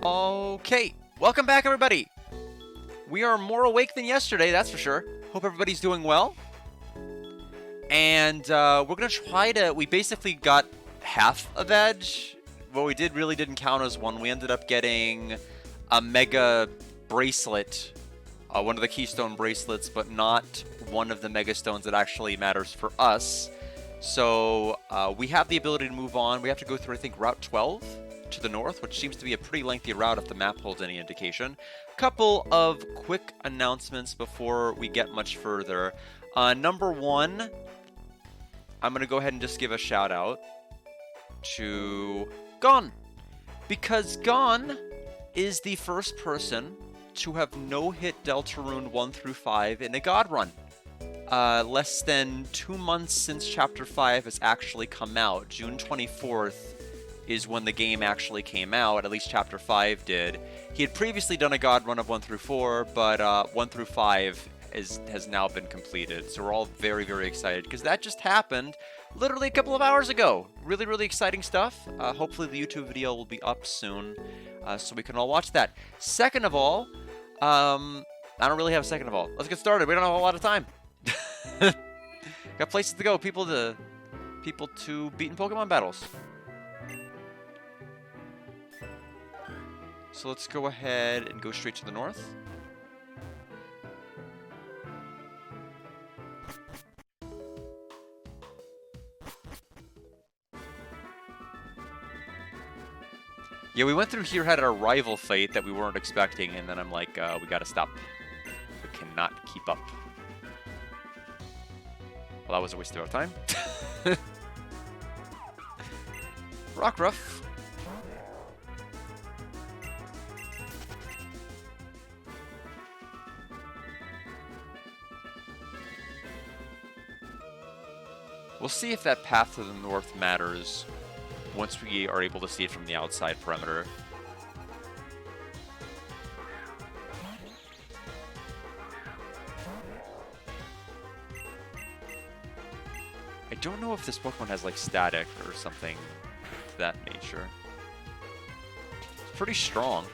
Okay, welcome back everybody. We are more awake than yesterday, that's for sure. Hope everybody's doing well. And we're gonna try to, we basically got half a veg. What we really didn't count as one. We ended up getting a mega bracelet, one of the keystone bracelets, but not one of the mega stones that actually matters for us. So we have the ability to move on. We have to go through, I think, Route 12 to the north, which seems to be a pretty lengthy route if the map holds any indication. Couple of quick announcements before we get much further. Number one, I'm going to go ahead and just give a shout out to Gon, because Gon is the first person to have no-hit Deltarune 1 through 5 in a God run. Less than 2 months since Chapter 5 has actually come out. June 24th is when the game actually came out, at least Chapter 5 did. He had previously done a God run of 1 through 4, but 1 through 5 has now been completed. So we're all very, very excited, because that just happened literally a couple of hours ago. Really, really exciting stuff. Hopefully the YouTube video will be up soon, so we can all watch that. Second of all, I don't really have a second of all. Let's get started. We don't have a lot of time. Got places to go, people to beat in Pokemon battles. So let's go ahead and go straight to the north. Yeah, we went through here, had our rival fight that we weren't expecting, and then I'm like, we gotta stop. We cannot keep up. Well, that was a waste of our time. Rockruff. We'll see if that path to the north matters once we are able to see it from the outside perimeter. I don't know if this Pokemon has like static or something to that nature. It's pretty strong.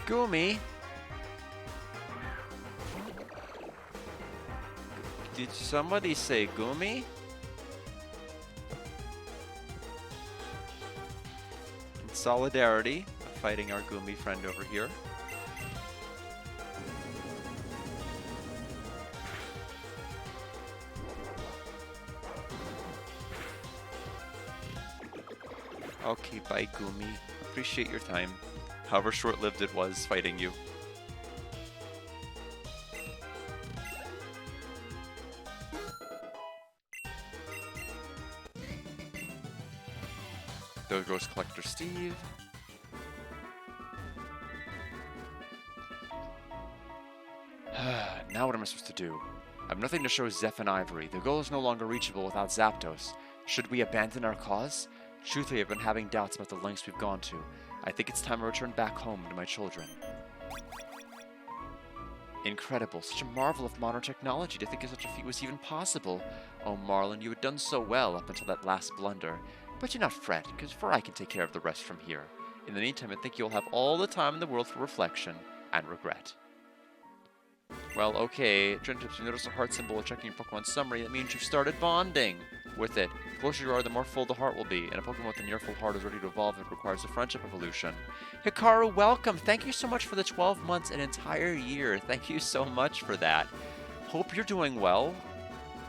Gumi. Did somebody say Gumi? In solidarity, fighting our Gumi friend over here. Okay, bye Gumi. Appreciate your time. However short-lived it was fighting you. There goes Collector Steve. Now what am I supposed to do? I have nothing to show Zeph and Ivory. The goal is no longer reachable without Zapdos. Should we abandon our cause? Truthfully, I've been having doubts about the lengths we've gone to. I think it's time to return back home to my children. Incredible. Such a marvel of modern technology to think of such a feat was even possible. Oh, Marlon, you had done so well up until that last blunder. But do not fret, because I can take care of the rest from here. In the meantime, I think you'll have all the time in the world for reflection and regret. Well, okay. Trend tips, you notice a heart symbol while checking your Pokemon summary. That means you've started bonding with it. The closer you are, the more full the heart will be. And a Pokemon with a near full heart is ready to evolve if it requires a friendship evolution. Hikaru, welcome! Thank you so much for the 12 months, an entire year. Thank you so much for that. Hope you're doing well.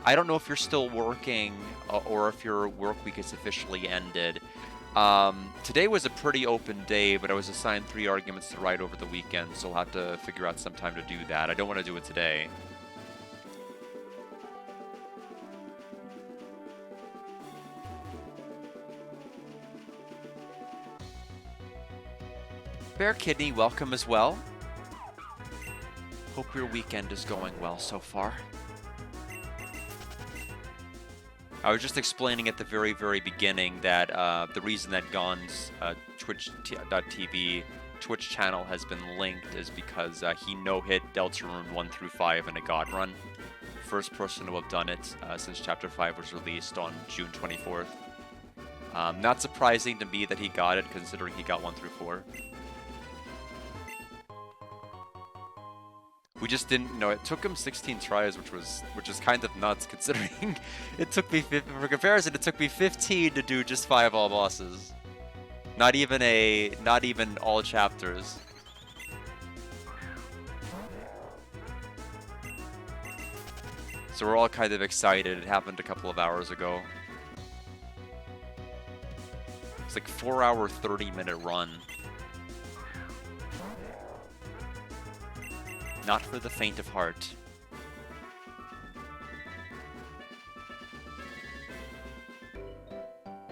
I don't know if you're still working or if your work week is officially ended. Today was a pretty open day, but I was assigned 3 arguments to write over the weekend, so I'll have to figure out some time to do that. I don't want to do it today. Bear Kidney, welcome as well. Hope your weekend is going well so far. I was just explaining at the very, very beginning that the reason that Gon's Twitch.tv Twitch channel has been linked is because he no-hit Deltarune 1 through 5 in a God run. First person to have done it since Chapter 5 was released on June 24th. Not surprising to me that he got it, considering he got 1 through 4. We just didn't know. It took him 16 tries, which is kind of nuts, considering it took me, for comparison, it took me 15 to do just 5 all bosses. Not even all chapters. So we're all kind of excited. It happened a couple of hours ago. It's like 4-hour, 30-minute run. Not for the faint of heart.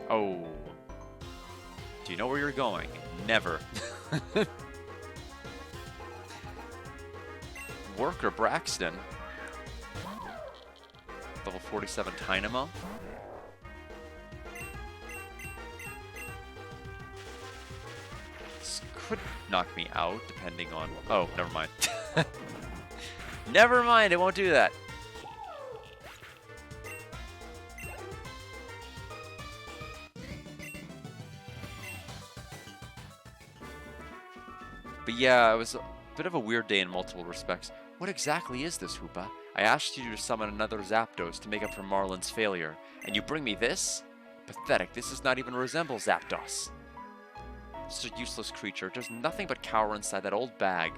Oh. Do you know where you're going? Never. Worker Braxton. Level 47 Dynamo. This could knock me out, depending on... Oh, never mind. Never mind, it won't do that. But yeah, it was a bit of a weird day in multiple respects. What exactly is this, Hoopa? I asked you to summon another Zapdos to make up for Marlin's failure, and you bring me this? Pathetic, this does not even resemble Zapdos. Such a useless creature, there's nothing but cower inside that old bag.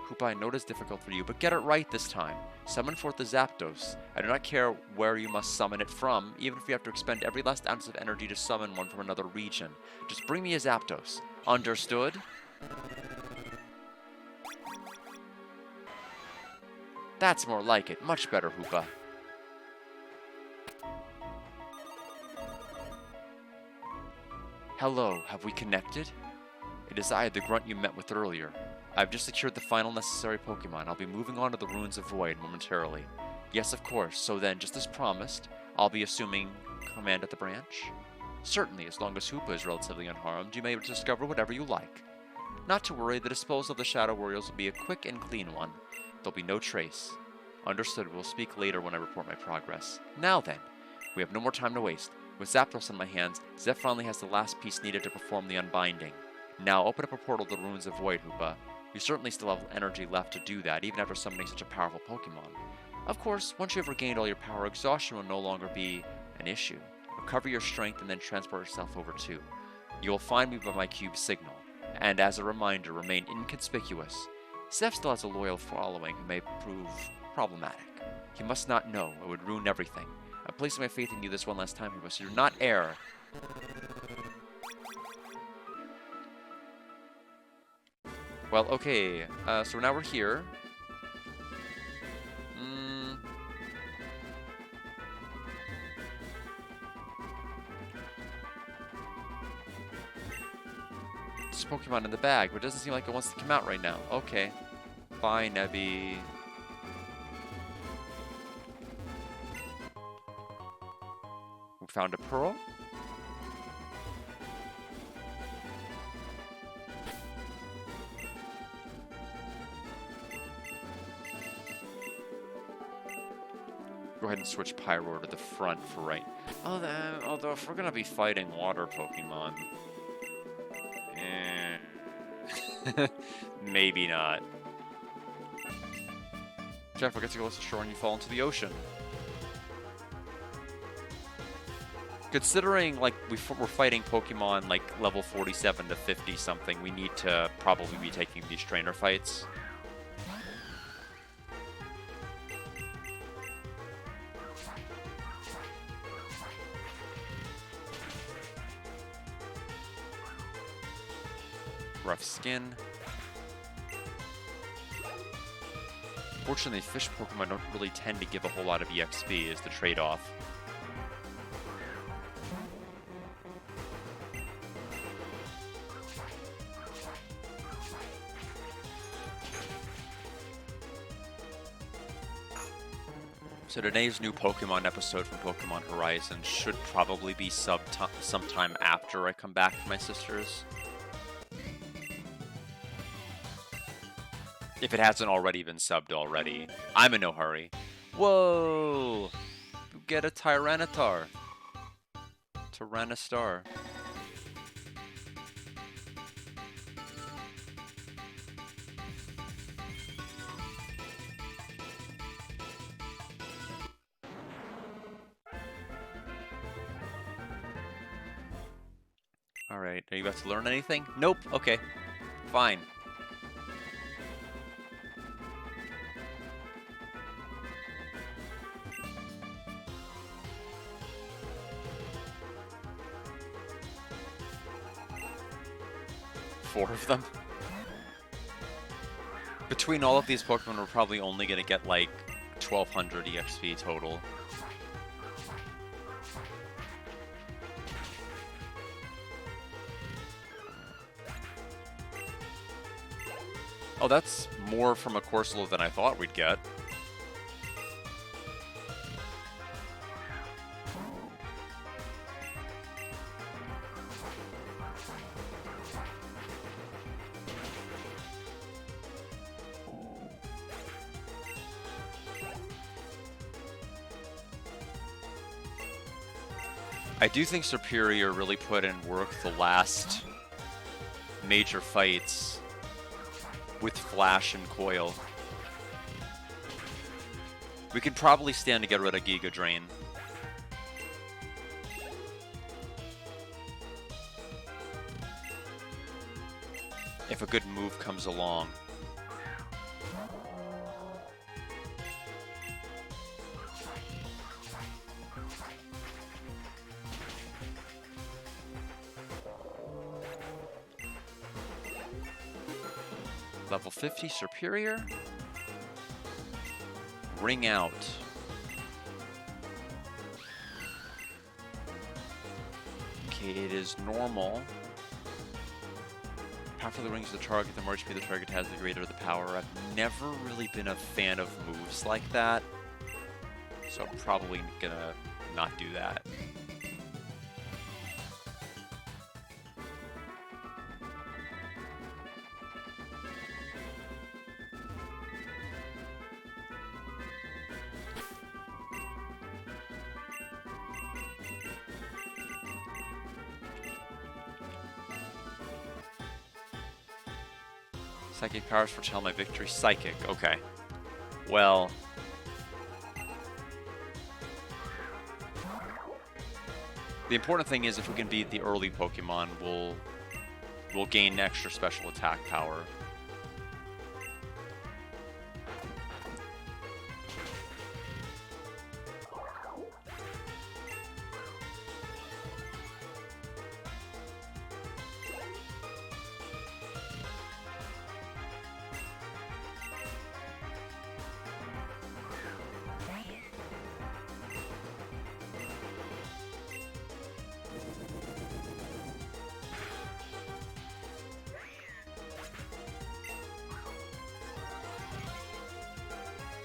Hoopa, I know it is difficult for you, but get it right this time. Summon forth the Zapdos. I do not care where you must summon it from, even if you have to expend every last ounce of energy to summon one from another region. Just bring me a Zapdos. Understood? That's more like it. Much better, Hoopa. Hello, have we connected? It is I, the grunt you met with earlier. I've just secured the final necessary Pokemon. I'll be moving on to the Ruins of Void momentarily. Yes, of course. So then, just as promised, I'll be assuming command at the branch? Certainly, as long as Hoopa is relatively unharmed, you may discover whatever you like. Not to worry, the disposal of the Shadow Warriors will be a quick and clean one. There'll be no trace. Understood, we'll speak later when I report my progress. Now then, we have no more time to waste. With Zapdos in my hands, Zeph finally has the last piece needed to perform the unbinding. Now open up a portal to the Ruins of Void, Hoopa. You certainly still have energy left to do that, even after summoning such a powerful Pokemon. Of course, once you have regained all your power, exhaustion will no longer be an issue. Recover your strength and then transport yourself over too. You will find me by my cube signal. And as a reminder, remain inconspicuous. Zeph still has a loyal following who may prove problematic. He must not know. It would ruin everything. I'm placing my faith in you this one last time, Hoopa, so do not err. Well, okay. So now we're here. There's a Pokemon in the bag, but it doesn't seem like it wants to come out right now. Okay. Bye, Nebby. We found a pearl. Go ahead and switch Pyro to the front for right. Although if we're gonna be fighting water Pokemon, maybe not. Jeff, forget to go to shore and you fall into the ocean. Considering like we're fighting Pokemon like level 47 to 50 something, we need to probably be taking these trainer fights. Rough skin. Fortunately, fish Pokemon don't really tend to give a whole lot of EXP as the trade-off. So today's new Pokemon episode from Pokemon Horizon should probably be sometime after I come back to my sister's. If it hasn't already been subbed already. I'm in no hurry. Whoa! You get a Tyranitar. Tyrannostar. Alright, are you about to learn anything? Nope, okay. Fine. Four of them? Between all of these Pokemon, we're probably only gonna get like 1200 EXP total. Oh, that's more from a Corsola than I thought we'd get. I do think Superior really put in work the last major fights with Flash and Coil. We could probably stand to get rid of Giga Drain. If a good move comes along. Level 50 Superior. Ring out. Okay, it is normal. Power for the rings of the target, the more HP the target has, the greater the power. I've never really been a fan of moves like that, so I'm probably gonna not do that. Psychic powers foretell my victory. Psychic, okay. Well, the important thing is if we can beat the early Pokemon, we'll gain extra special attack power.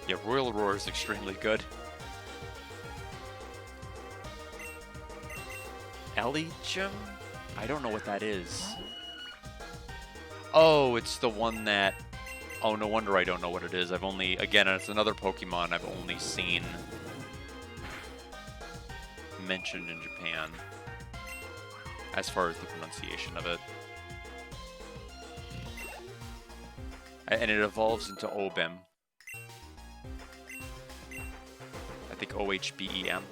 Yeah, Royal Roar is extremely good. Eligium? I don't know what that is. Oh, it's the one that... Oh, no wonder I don't know what it is. I've only... Again, it's another Pokemon I've only seen mentioned in Japan, as far as the pronunciation of it. And it evolves into Obem. I think OHBEM.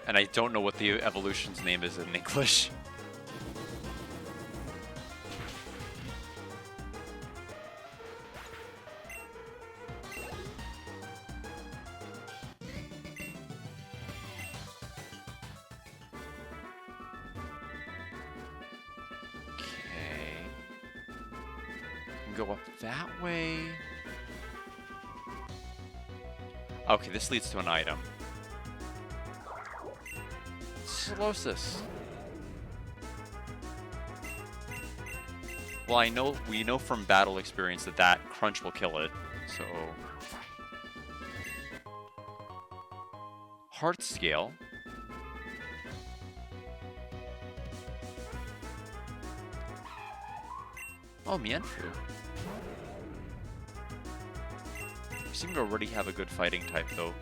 And I don't know what the evolution's name is in English. Go up that way. Okay, this leads to an item. Solosis. Well, we know from battle experience that crunch will kill it, so... Heart Scale. Oh, Mienfu. You seem to already have a good fighting type, though.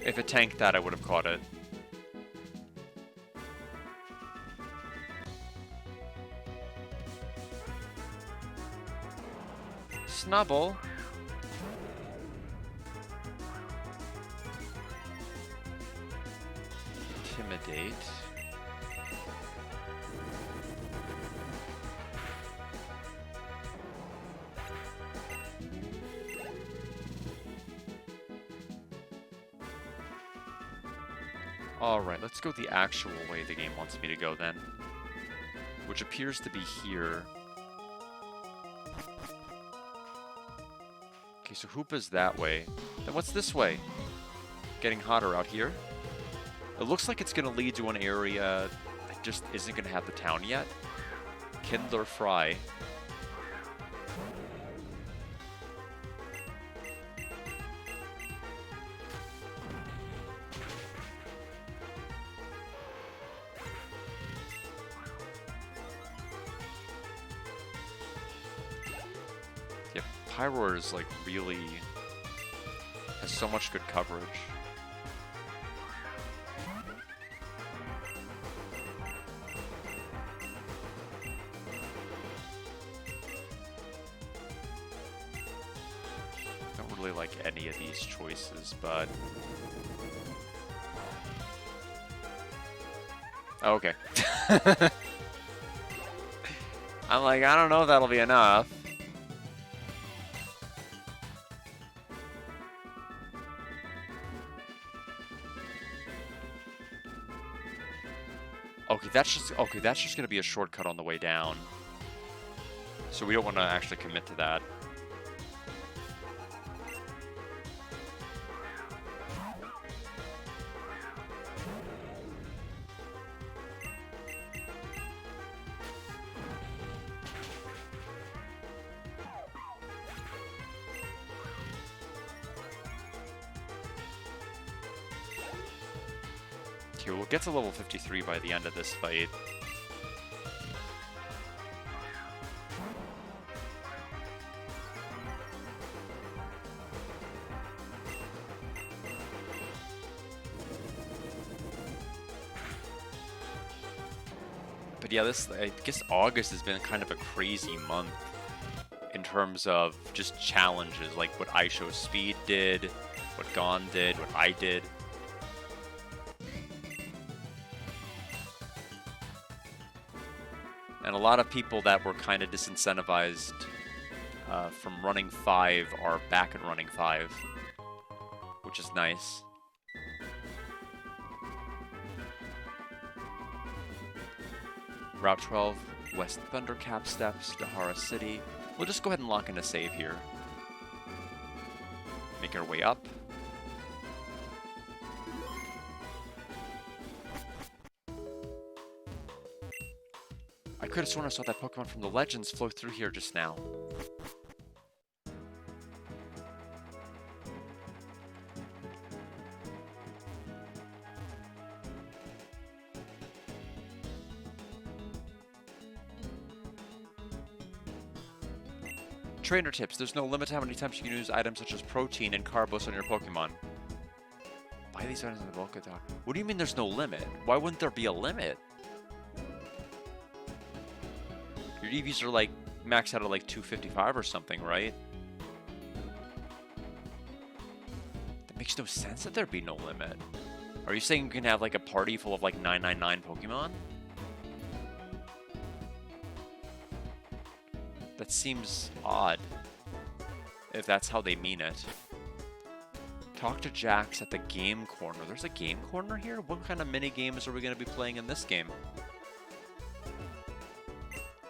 If it tanked that, I would have caught it. Snubble. Intimidate. Alright, let's go the actual way the game wants me to go then. Which appears to be here. Okay, so Hoopa's that way. Then what's this way? Getting hotter out here. It looks like it's going to lead to an area that just isn't going to have the town yet. Kindler Fry. Yeah, Pyroar is like really has so much good coverage. Don't really like any of these choices, but oh, okay. I'm like, I don't know if that'll be enough. Okay, that's just gonna be a shortcut on the way down. So we don't want to actually commit to that. Okay, we'll get to level 53 by the end of this fight. But yeah, I guess August has been kind of a crazy month in terms of just challenges, like what iShow Speed did, what Gon did, what I did. And a lot of people that were kind of disincentivized from running 5 are back and running 5, which is nice. Route 12, West Thundercap Steps, Dahara City. We'll just go ahead and lock in a save here. Make our way up. I could have sworn I saw that Pokemon from the Legends flow through here just now. Trainer tips. There's no limit to how many times you can use items such as protein and carbos on your Pokemon. Buy these items in the bulk attack. What do you mean there's no limit? Why wouldn't there be a limit? Your EVs are like maxed out at like 255 or something, right? That makes no sense that there'd be no limit. Are you saying you can have like a party full of like 999 Pokemon? That seems odd, if that's how they mean it. Talk to Jax at the game corner. There's a game corner here? What kind of mini games are we going to be playing in this game?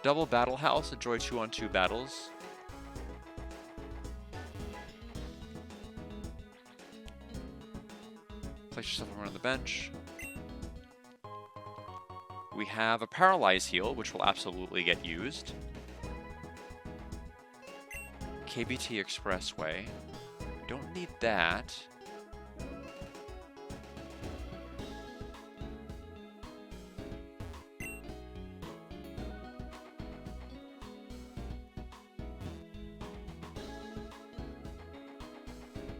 Double Battle House. Enjoy 2-on-2 battles. Place yourself around the bench. We have a Paralyze Heal, which will absolutely get used. KBT Expressway. Don't need that.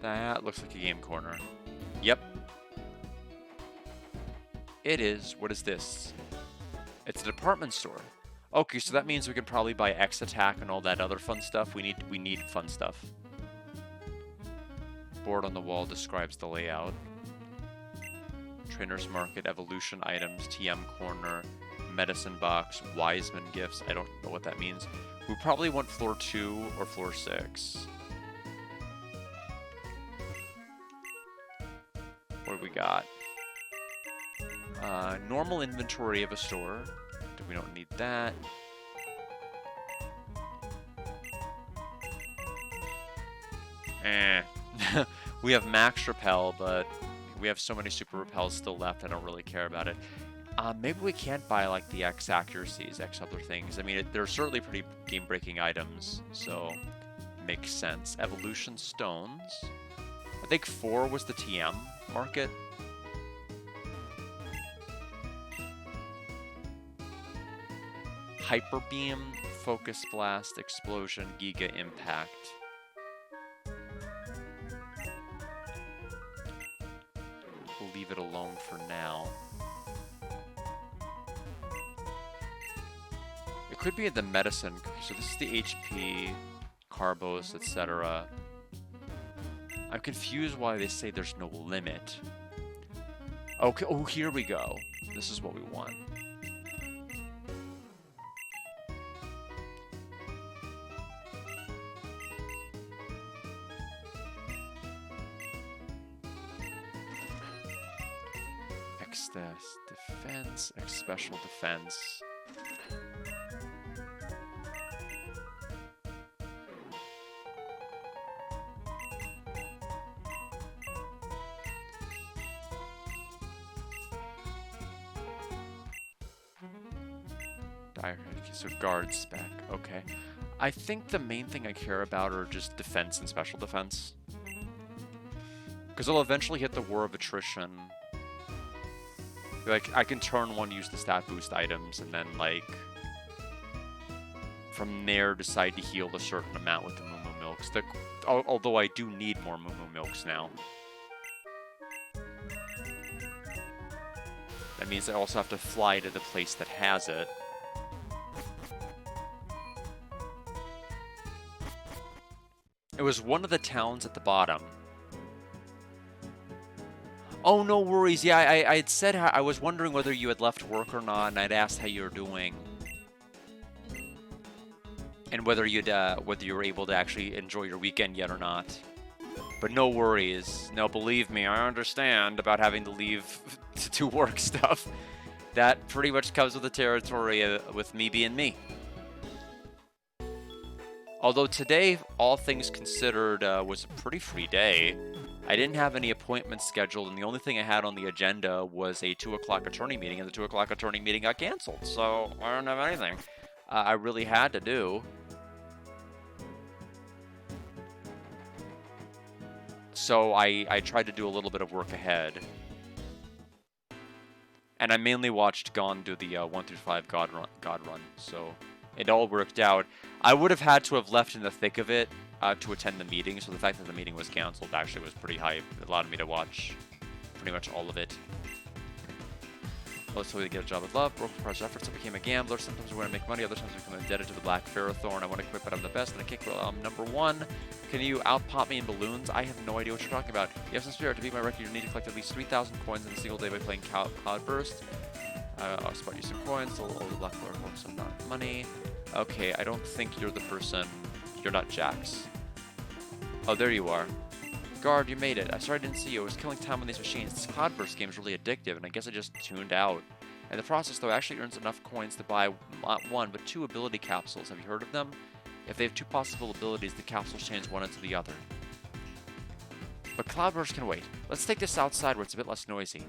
That looks like a game corner. Yep. It is. What is this? It's a department store. Okay, so that means we can probably buy X Attack and all that other fun stuff. We need fun stuff. Board on the wall describes the layout. Trainer's Market, Evolution items, TM corner, medicine box, Wiseman gifts. I don't know what that means. We probably want floor 2 or floor 6. What do we got? Normal inventory of a store. We don't need that. We have max repel, but we have so many super repels still left, I don't really care about it. Maybe we can't buy like the X accuracies, X other things. I mean, they're certainly pretty game-breaking items, so makes sense. Evolution stones. I think 4 was the TM market. Hyper Beam, Focus Blast, Explosion, Giga Impact. We'll leave it alone for now. It could be in the medicine. So this is the HP, Carbos, etc. I'm confused why they say there's no limit. Okay, oh, here we go. This is what we want. Defense, X special defense. So guard spec, okay. I think the main thing I care about are just defense and special defense. Because I'll eventually hit the War of Attrition. Like, I can turn 1, use the stat boost items, and then, like, from there decide to heal a certain amount with the Moo Moo Milks. Although I do need more Moo Moo Milks now. That means I also have to fly to the place that has it. It was one of the towns at the bottom. Oh, no worries. Yeah, I had said I was wondering whether you had left work or not, and I'd asked how you were doing, and whether you were able to actually enjoy your weekend yet or not. But no worries. No, believe me, I understand about having to leave to do work stuff. That pretty much comes with the territory with me being me. Although today, all things considered, was a pretty free day. I didn't have any appointments scheduled, and the only thing I had on the agenda was a 2 o'clock attorney meeting, and the 2 o'clock attorney meeting got canceled, so I don't have anything I really had to do. So I tried to do a little bit of work ahead. And I mainly watched Gon do the 1 through 5 God run, so it all worked out. I would have had to have left in the thick of it to attend the meeting, so the fact that the meeting was canceled actually was pretty hype. It allowed me to watch pretty much all of it. Let's hopefully get a job with love. Broke across efforts, I became a gambler. Sometimes I want to make money, other times I become indebted to the Black Ferrothorn. I want to quit, but I'm the best, and I kick. Well, I'm number 1. Can you out-pop me in balloons? I have no idea what you're talking about. You have some spirit. To beat my record, you need to collect at least 3,000 coins in a single day by playing Cloudburst. I'll spot you some coins. I'll the Black Lord wants some money. Okay, I don't think you're the person. You're not Jax. Oh, there you are. Guard, you made it. I sorry I didn't see you. I was killing time on these machines. This Cloudburst game is really addictive, and I guess I just tuned out. In the process, though, it actually earns enough coins to buy not 1, but 2 ability capsules. Have you heard of them? If they have 2 possible abilities, the capsules change one into the other. But Cloudburst can wait. Let's take this outside where it's a bit less noisy.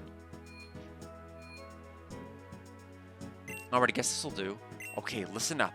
Alright, I guess this'll do. Okay, listen up.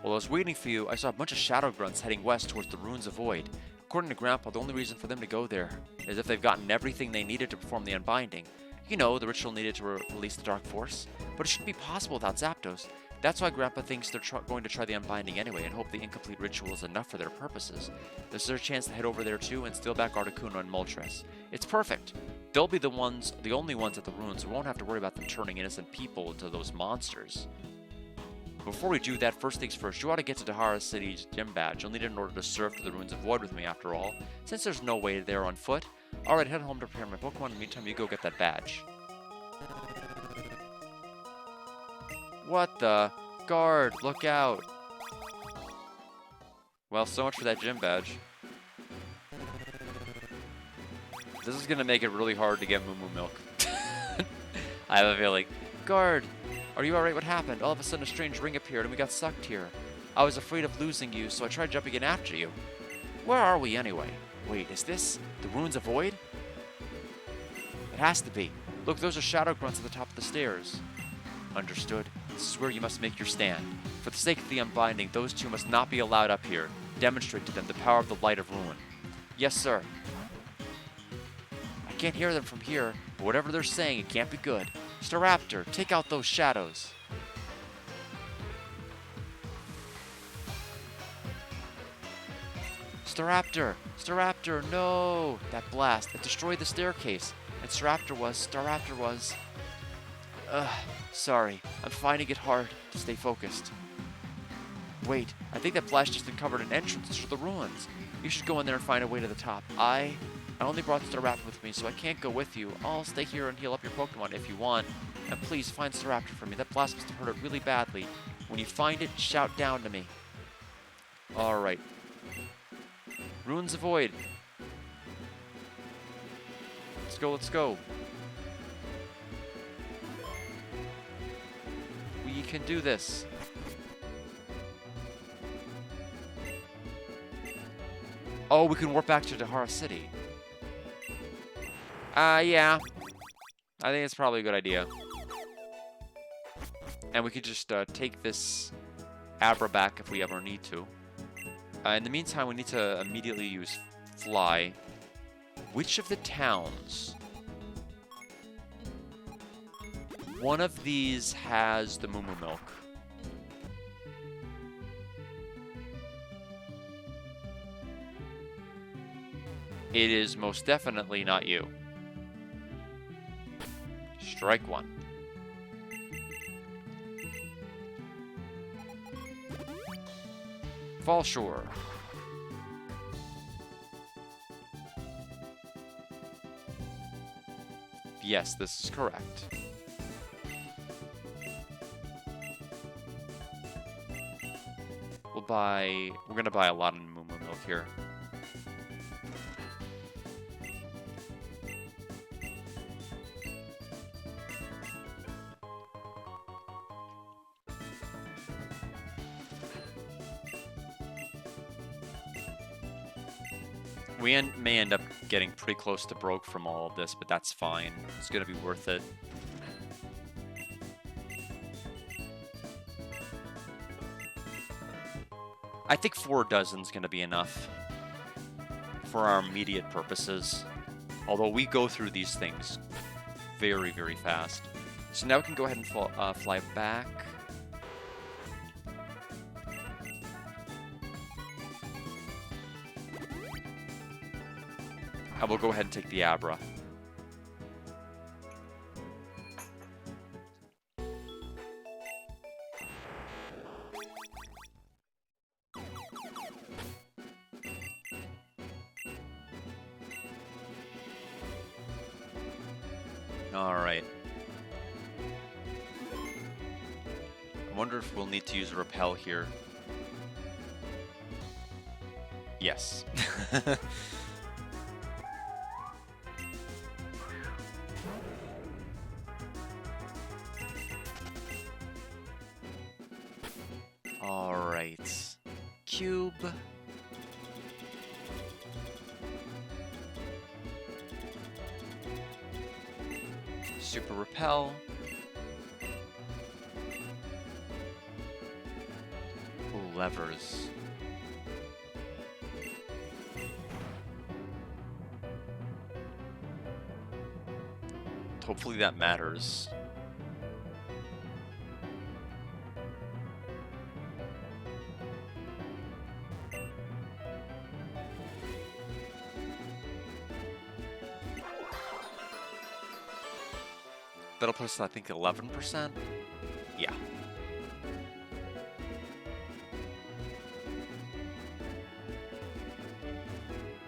While I was waiting for you, I saw a bunch of shadow grunts heading west towards the Ruins of Void. According to Grandpa, the only reason for them to go there is if they've gotten everything they needed to perform the unbinding. You know, the ritual needed to release the Dark Force. But it shouldn't be possible without Zapdos. That's why Grandpa thinks they're going to try the Unbinding anyway and hope the incomplete ritual is enough for their purposes. There's a chance to head over there too and steal back Articuno and Moltres. It's perfect. They'll be the only ones at the ruins, so we won't have to worry about them turning innocent people into those monsters. Before we do that, first things first, you ought to get to Dahara City's gym badge. You'll need it in order to surf to the ruins of Void with me, after all. Since there's no way there on foot, alright, head home to prepare my Pokemon. In the meantime, you go get that badge. What the? Guard, look out. Well, so much for that gym badge. This is gonna make it really hard to get Moo Moo Milk. I have a feeling. Guard, are you alright? What happened? All of a sudden a strange ring appeared and we got sucked here. I was afraid of losing you, so I tried jumping in after you. Where are we anyway? Wait, is this the Ruins of Void? It has to be. Look, those are shadow grunts at the top of the stairs. Understood. This is where you must make your stand. For the sake of the Unbinding, those two must not be allowed up here. Demonstrate to them the power of the Light of Ruin. Yes, sir. I can't hear them from here, but whatever they're saying, it can't be good. Staraptor, take out those shadows. Staraptor! Staraptor, no! That blast, it destroyed the staircase. And Staraptor was... sorry. I'm finding it hard to stay focused. Wait, I think that blast just uncovered an entrance to the ruins. You should go in there and find a way to the top. I only brought Staraptor with me, so I can't go with you. I'll stay here and heal up your Pokemon if you want. And please, find Staraptor for me. That blast must have hurt it really badly. When you find it, shout down to me. Alright. Ruins of Void. Let's go, let's go. We can do this. Oh, we can warp back to Dahara City. Yeah. I think it's probably a good idea. And we could just take this Abra back if we ever need to. In the meantime, we need to immediately use Fly. Which of the towns? One of these has the Moo Moo Milk. It is most definitely not you. Strike one. Fall Shore. Yes, this is correct. We're gonna buy a lot of Moo Moo Milk here. We may end up getting pretty close to broke from all of this, but that's fine. It's gonna be worth it. I think 4 dozen's gonna be enough for our immediate purposes. Although we go through these things very, very fast. So now we can go ahead and fly back. I will go ahead and take the Abra. Alright. I wonder if we'll need to use Repel here. Yes. Alright. Cube. Super Repel. Ooh, levers. Hopefully that matters. That'll put us, I think, 11%. Yeah.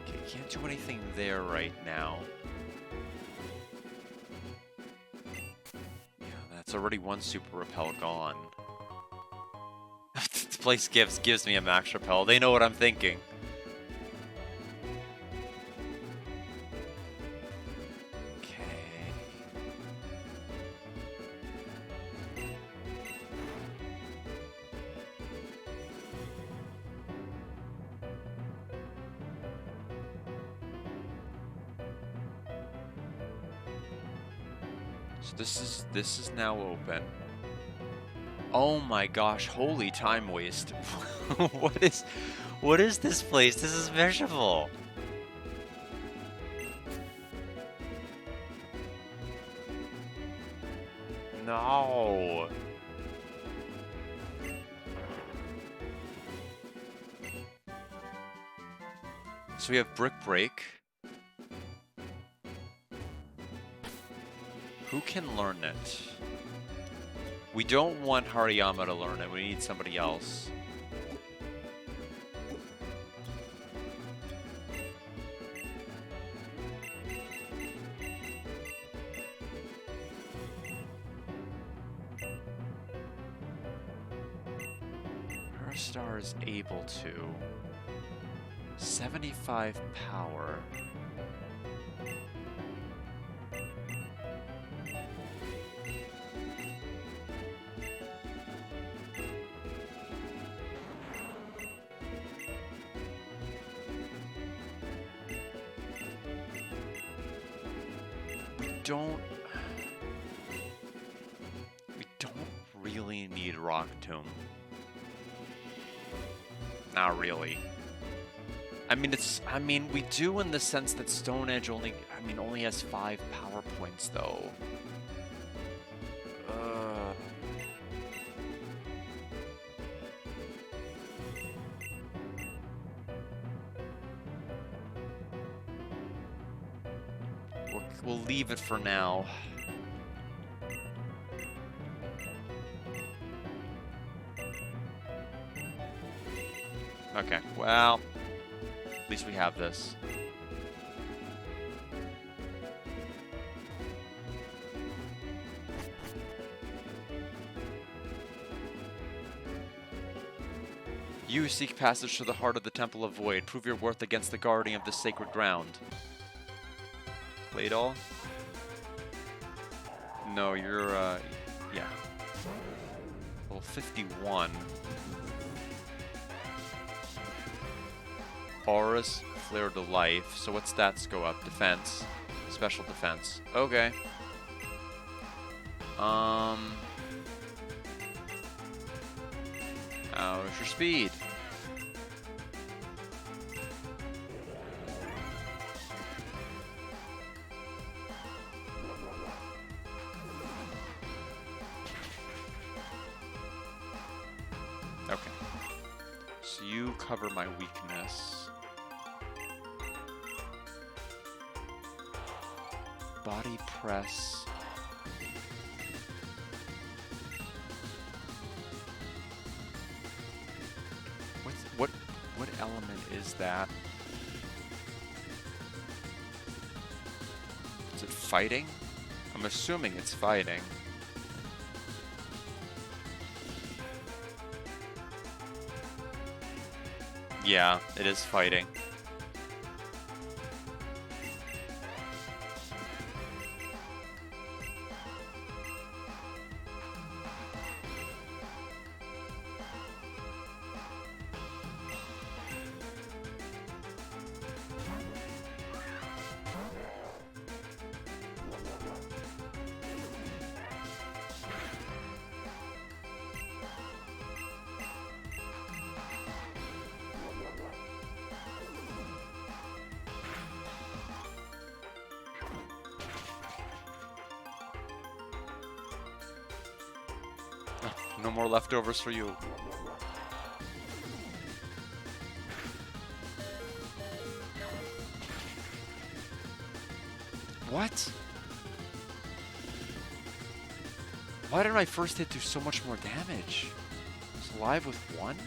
Okay, can't do anything there right now. Yeah, that's already one super repel gone. This place gives me a max repel. They know what I'm thinking. So this is now open. Oh my gosh, holy time waste. What is this place? This is miserable. No. So we have Brick Break. Who can learn it? We don't want Hariyama to learn it. We need somebody else. Her star is able to. 75 power. We don't really need Rock Tomb. Not really. I mean, we do in the sense that Stone Edge only has 5 power points, though. We'll leave it for now. Okay, well, at least we have this. You seek passage to the heart of the Temple of Void. Prove your worth against the guardian of the sacred ground. Played all? No, you're, yeah. Well, 51. Auras, Flare to Life. So what stats go up? Defense. Special defense. Okay. How's your speed? Okay. So you cover my weakness. Body press. What element is that? Is it fighting? I'm assuming it's fighting. Yeah, it is fighting. No more leftovers for you. What? Why did my first hit do so much more damage? It's alive with 1?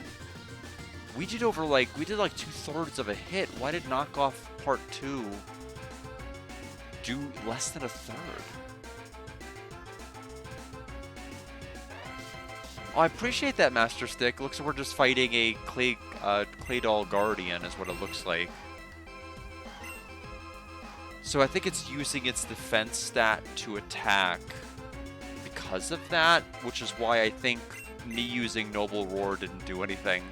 We did like 2/3 of a hit. Why did knockoff part 2 do less than 1/3? Oh, I appreciate that, Master Stick. Looks like we're just fighting a clay doll guardian is what it looks like. So I think it's using its defense stat to attack because of that, which is why I think me using Noble Roar didn't do anything.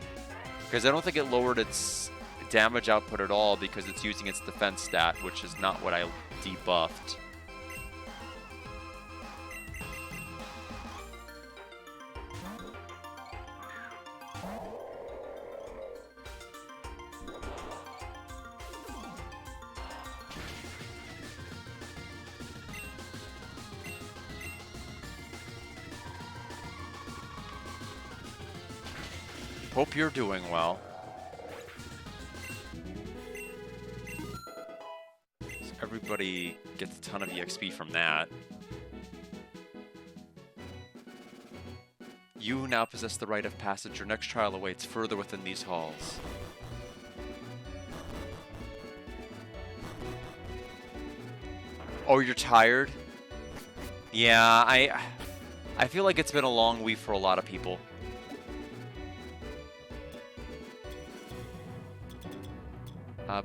Because I don't think it lowered its damage output at all because it's using its defense stat, which is not what I debuffed. Hope you're doing well. So everybody gets a ton of EXP from that. You now possess the rite of passage. Your next trial awaits further within these halls. Oh, you're tired? Yeah, I feel like it's been a long week for a lot of people.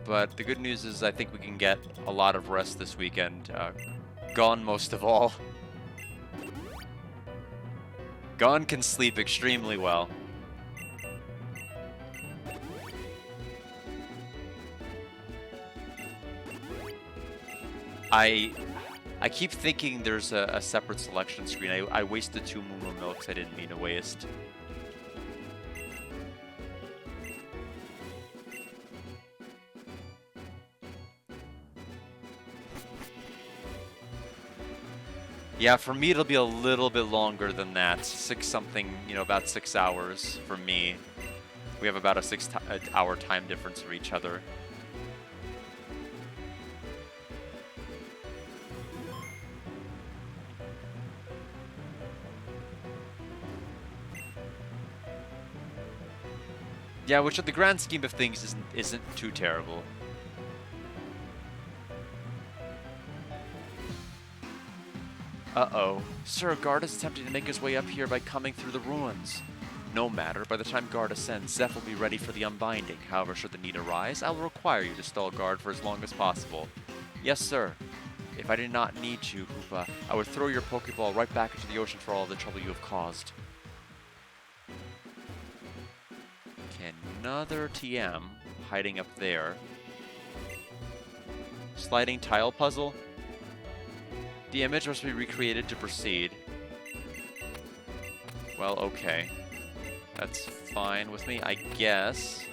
But the good news is I think we can get a lot of rest this weekend. Gon most of all. Gon can sleep extremely well. I keep thinking there's a separate selection screen. I wasted 2 Moo Milks I didn't mean to waste. Yeah, for me it'll be a little bit longer than that. 6 something, you know, about 6 hours for me. We have about a 6-hour time difference for each other. Yeah, which in the grand scheme of things isn't too terrible. Uh-oh. Sir, Guard is attempting to make his way up here by coming through the ruins. No matter, by the time Guard ascends, Zeph will be ready for the unbinding. However, should the need arise, I will require you to stall Guard for as long as possible. Yes, sir. If I did not need you, Hoopa, I would throw your Pokeball right back into the ocean for all the trouble you have caused. Okay, another TM hiding up there. Sliding tile puzzle. The image must be recreated to proceed. Well, okay. That's fine with me, I guess.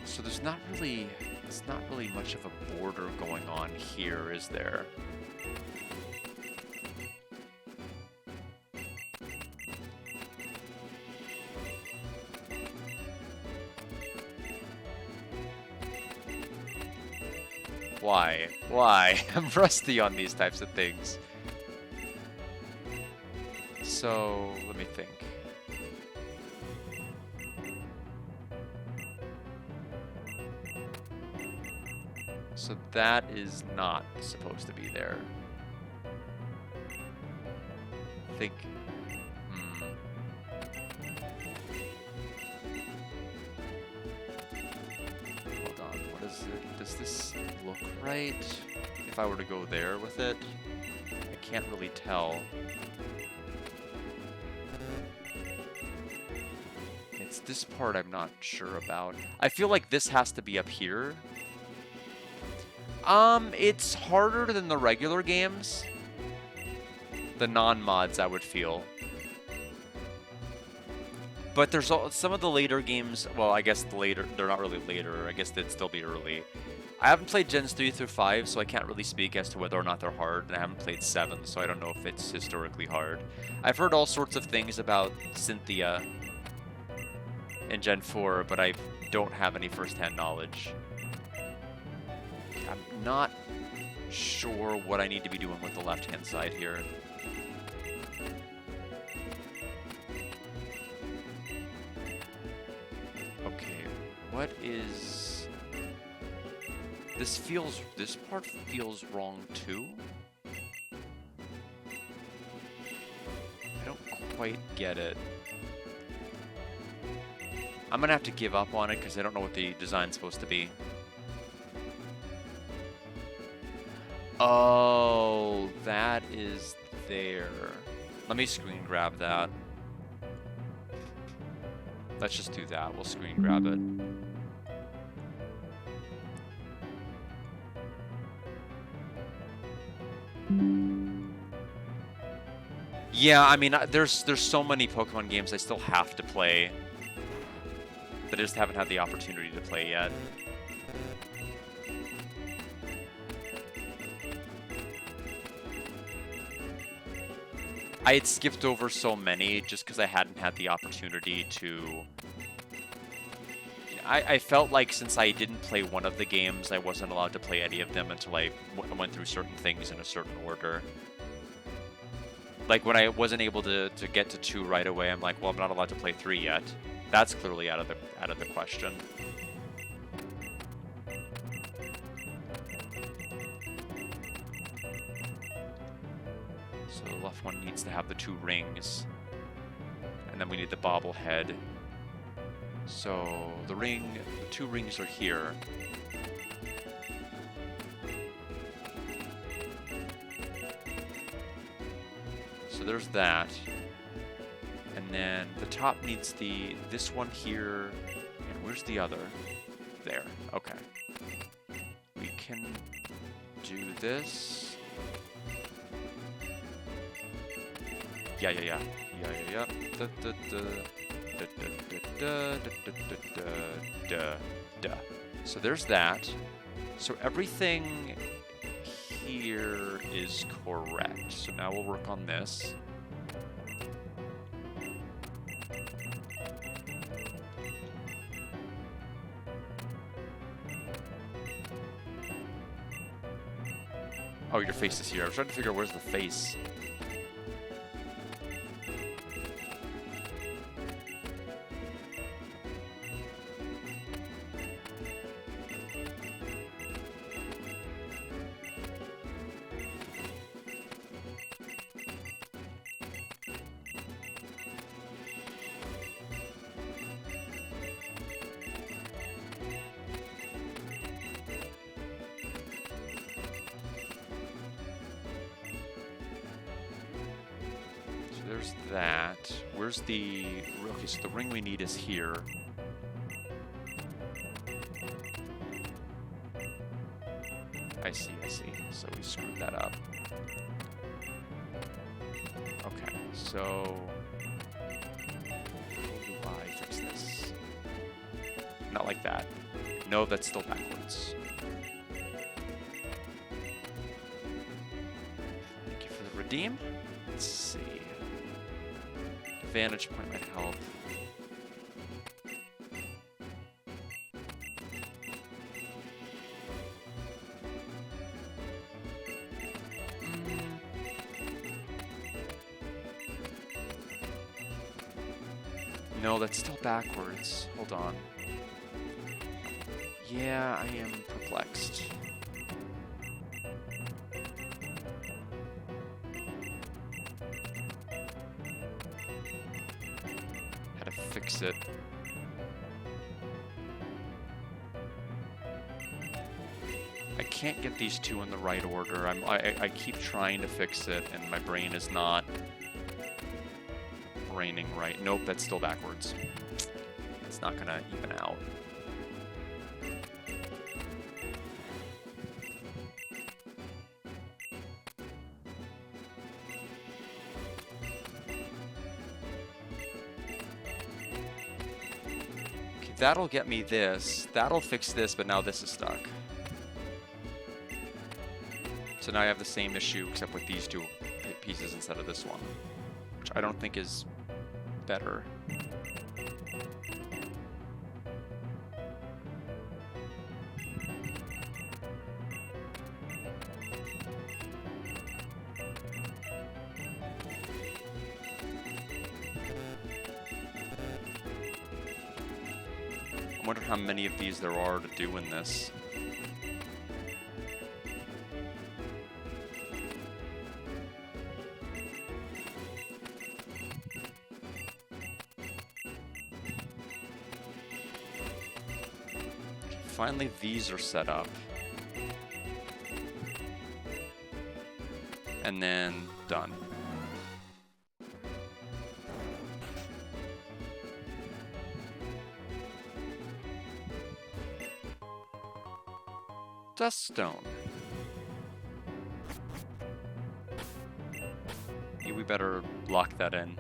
So there's not really much of a border going on here, is there? Why? Why? I'm rusty on these types of things. So, let me think. So that is not supposed to be there. I think... Hold on, what is it? Does this look right? If I were to go there with it? I can't really tell. It's this part I'm not sure about. I feel like this has to be up here. It's harder than the regular games. The non-mods, I would feel. But there's some of the later games. Well, I guess they're not really later. I guess they'd still be early. I haven't played Gens 3 through 5, so I can't really speak as to whether or not they're hard, and I haven't played 7, so I don't know if it's historically hard. I've heard all sorts of things about Cynthia in Gen 4, but I don't have any first-hand knowledge. I'm not sure what I need to be doing with the left-hand side here. Okay, what is... This part feels wrong too? I don't quite get it. I'm gonna have to give up on it because I don't know what the design's supposed to be. Oh, that is there. Let me screen grab that. Let's just do that. We'll screen grab it. Yeah, I mean, there's so many Pokemon games I still have to play, but I just haven't had the opportunity to play yet. I had skipped over so many just because I hadn't had the opportunity to... I felt like since I didn't play one of the games, I wasn't allowed to play any of them until I went through certain things in a certain order. Like when I wasn't able to get to 2 right away, I'm like, well, I'm not allowed to play 3 yet. That's clearly out of the question. So the left one needs to have the 2 rings. And then we need the bobblehead. So the 2 rings are here. So there's that. And then the top needs this one here. And where's the other? There. Okay. We can do this. Yeah. So there's that. So everything here is correct. So now we'll work on this. Oh, your face is here. I was trying to figure out where's the face. There's that. Where's the... Okay, so the ring we need is here. I see. So we screwed that up. Okay, so... How do I fix this? Not like that. No, that's still backwards. Thank you for the redeem. Let's see. Vantage point might help. No, that's still backwards. Hold on. Yeah, I am perplexed. Fix it. I can't get these 2 in the right order. I keep trying to fix it, and my brain is not braining right. Nope, that's still backwards. It's not gonna even out. That'll get me this. That'll fix this, but now this is stuck. So now I have the same issue, except with these two pieces instead of this one, which I don't think is better. I wonder how many of these there are to do in this. Finally, these are set up. And then done. Dust stone. Yeah, we better lock that in.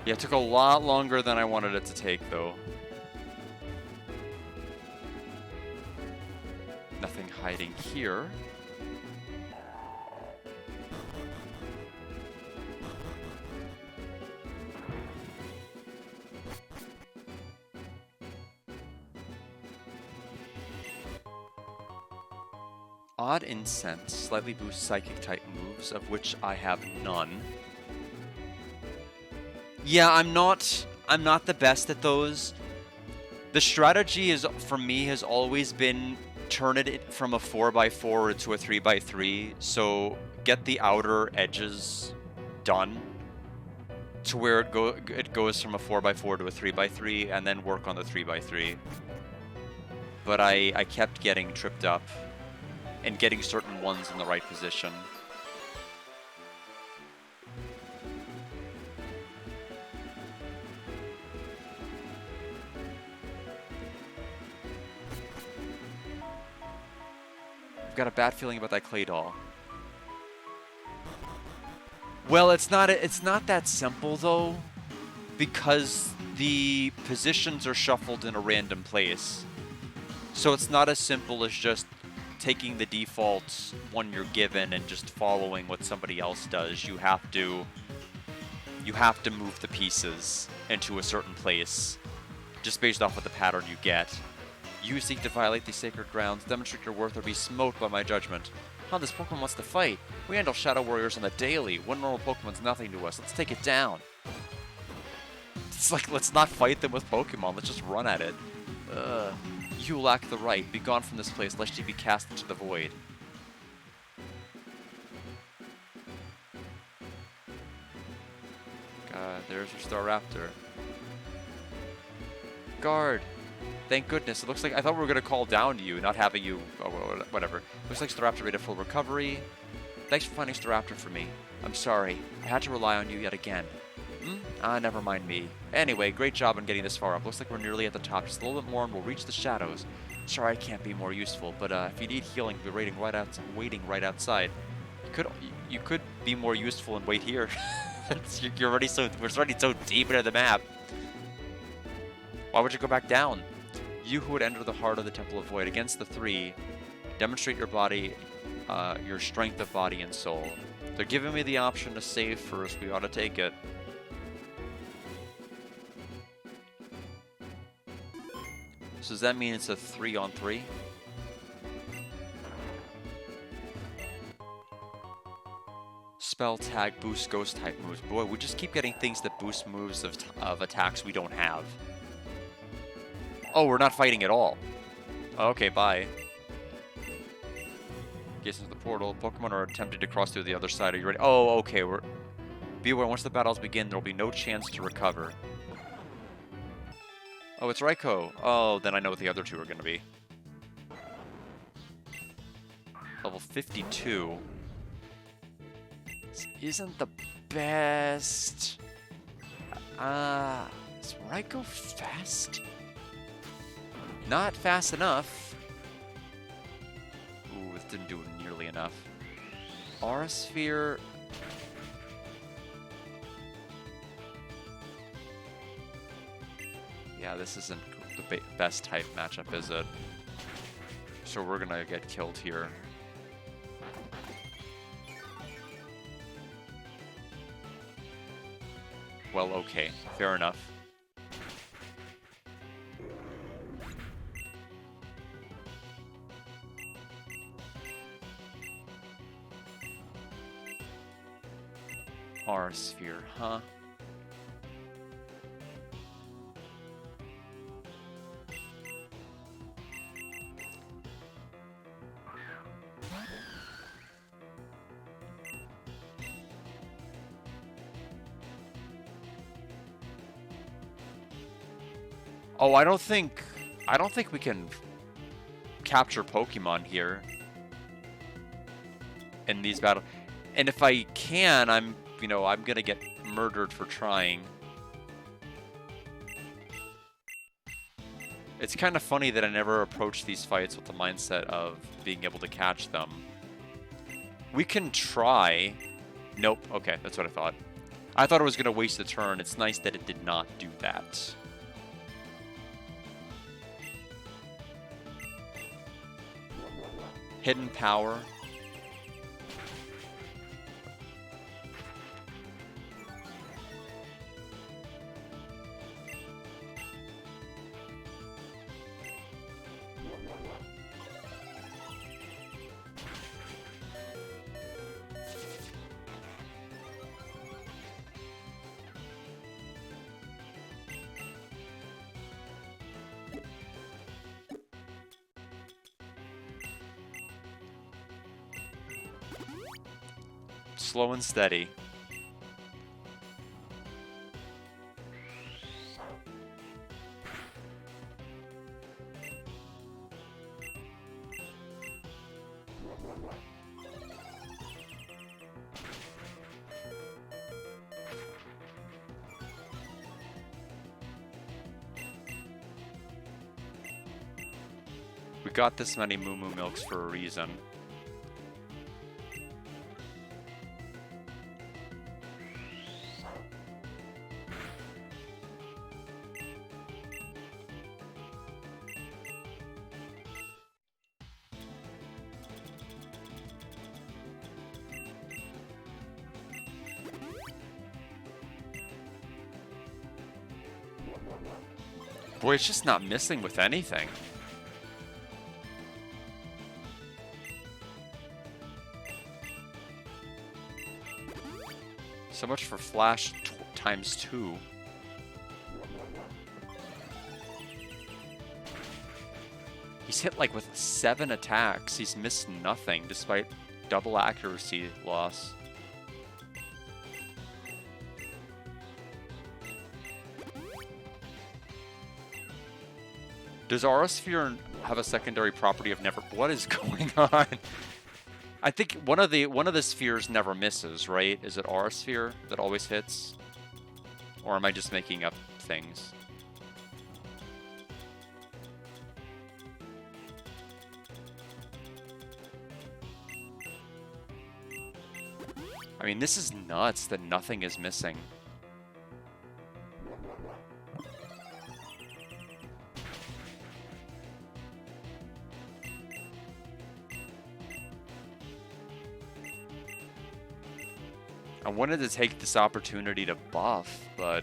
Yeah, it took a lot longer than I wanted it to take, though. Nothing hiding here. Odd incense slightly boosts psychic type moves, of which I have none. Yeah, I'm not the best at those. The strategy is, for me, has always been turn it from a 4x4 into a 3x3. So get the outer edges done to where it goes from a 4x4 to a 3x3, and then work on the 3x3. But I kept getting tripped up and getting certain ones in the right position. I've got a bad feeling about that clay doll. Well, it's not that simple though, because the positions are shuffled in a random place. So it's not as simple as just taking the default one you're given and just following what somebody else does. You have to move the pieces into a certain place just based off of the pattern you get. You seek to violate these sacred grounds, demonstrate your worth, or be smote by my judgment. Huh, this Pokemon wants to fight. We handle Shadow Warriors on the daily. One normal Pokemon's nothing to us. Let's take it down. It's like, let's not fight them with Pokemon. Let's just run at it. You lack the right. Be gone from this place, lest you be cast into the void. God, there's your Staraptor. Guard! Thank goodness. It looks like I thought we were going to call down to you, not having you... Oh, whatever. Looks like Staraptor made a full recovery. Thanks for finding Staraptor for me. I'm sorry. I had to rely on you yet again. Never mind me. Anyway, great job on getting this far up. Looks like we're nearly at the top. Just a little bit more and we'll reach the shadows. Sorry I can't be more useful, but if you need healing, be waiting right outside. You could be more useful and wait here. We're already so deep into the map. Why would you go back down? You who would enter the heart of the Temple of Void against the three, demonstrate your body, your strength of body and soul. They're giving me the option to save first. We ought to take it. So does that mean it's a 3-on-3? Spell tag boost ghost type moves. Boy, we just keep getting things that boost moves of attacks we don't have. Oh, we're not fighting at all. Okay, bye. Gets into the portal. Pokemon are attempting to cross through the other side. Are you ready? Oh, okay. Be aware, once the battles begin, there will be no chance to recover. Oh, it's Raikou. Oh, then I know what the other two are going to be. Level 52. This isn't the best. Is Raikou fast? Not fast enough. Ooh, this didn't do nearly enough. Aura Sphere. Yeah, this isn't the best type matchup, is it? So we're gonna get killed here. Well, okay, fair enough. Aura Sphere, huh? Oh, I don't think we can capture Pokemon here in these battles. And if I can, I'm gonna get murdered for trying. It's kind of funny that I never approached these fights with the mindset of being able to catch them. We can try. Nope. Okay, that's what I thought. I thought it was gonna waste a turn. It's nice that it did not do that. Hidden power. Slow and steady. We got this many Moo Moo Milks for a reason. Boy, it's just not missing with anything. So much for Flash times 2. He's hit like with 7 attacks. He's missed nothing despite double accuracy loss. Does Aura Sphere have a secondary property of never? What is going on? I think one of the spheres never misses, right? Is it Aura Sphere that always hits? Or am I just making up things? I mean, this is nuts that nothing is missing. I wanted to take this opportunity to buff, but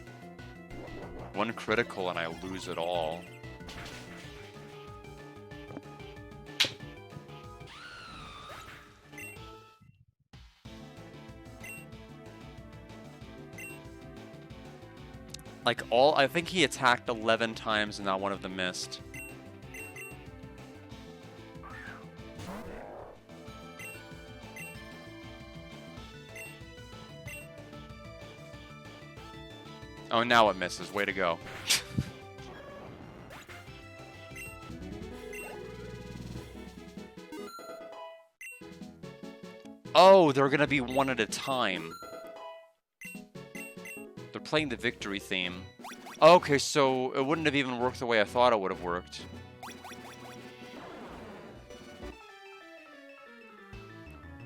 one critical and I lose it all. Like I think he attacked 11 times and not one of them missed. Oh, now it misses. Way to go. Oh, they're gonna be one at a time. They're playing the victory theme. Okay, so it wouldn't have even worked the way I thought it would have worked.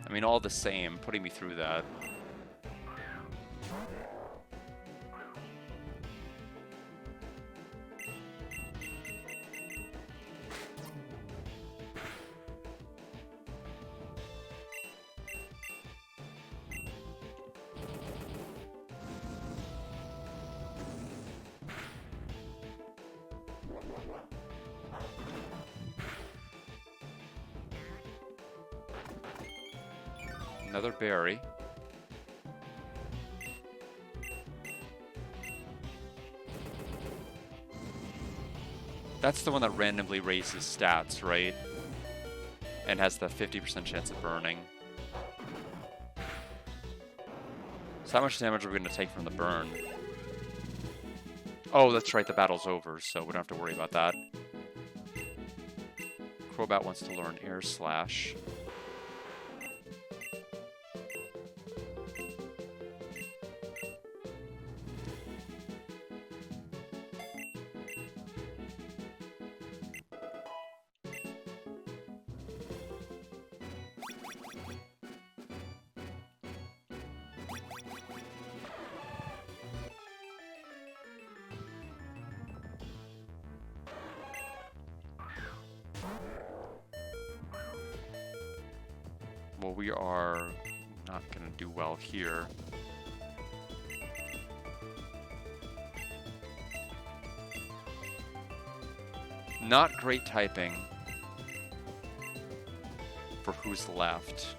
I mean, all the same, putting me through that. Another berry. That's the one that randomly raises stats, right? And has the 50% chance of burning. So how much damage are we going to take from the burn? Oh, that's right, the battle's over, so we don't have to worry about that. Crobat wants to learn Air Slash. Well, we are not going to do well here. Not great typing for who's left.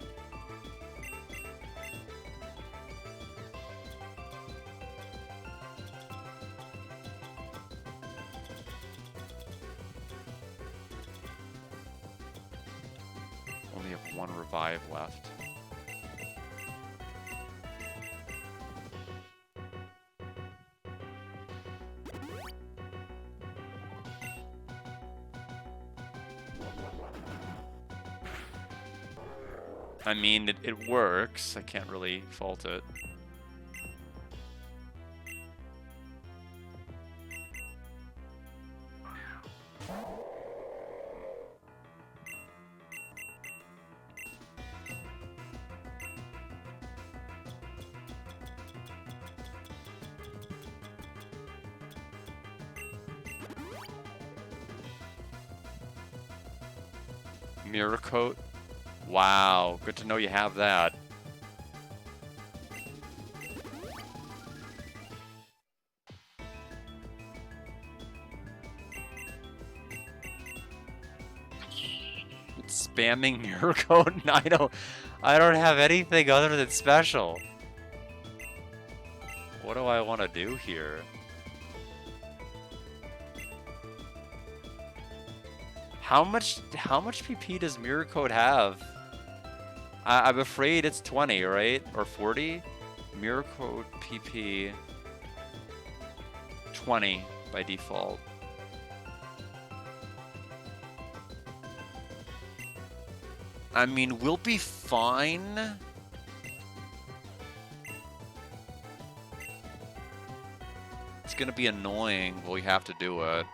Only have one revive left. I mean, it works. I can't really fault it. Mirror Coat. Wow, good to know you have that. It's spamming Mirror Coat? I don't have anything other than special. What do I want to do here? How much PP does Mirror Coat have? I'm afraid it's 20, right? Or 40? Mirror Coat PP 20 by default. I mean, we'll be fine. It's gonna be annoying, but we have to do it.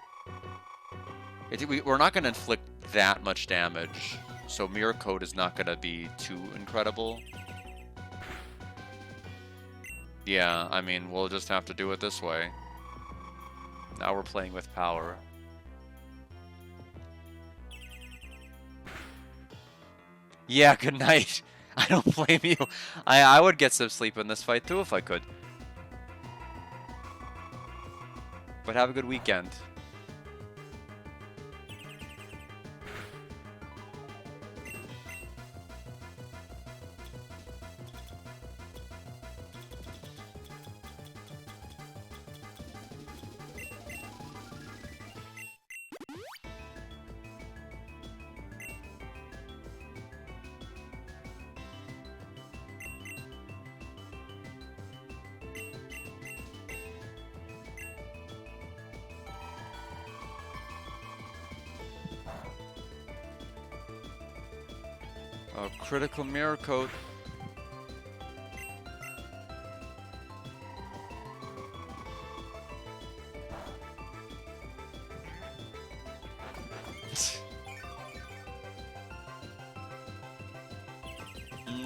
We're not gonna inflict that much damage, so Mirror Coat is not gonna be too incredible. Yeah, I mean, we'll just have to do it this way. Now we're playing with power. Yeah, good night. I don't blame you. I would get some sleep in this fight too if I could. But have a good weekend. A critical Mirror Coat.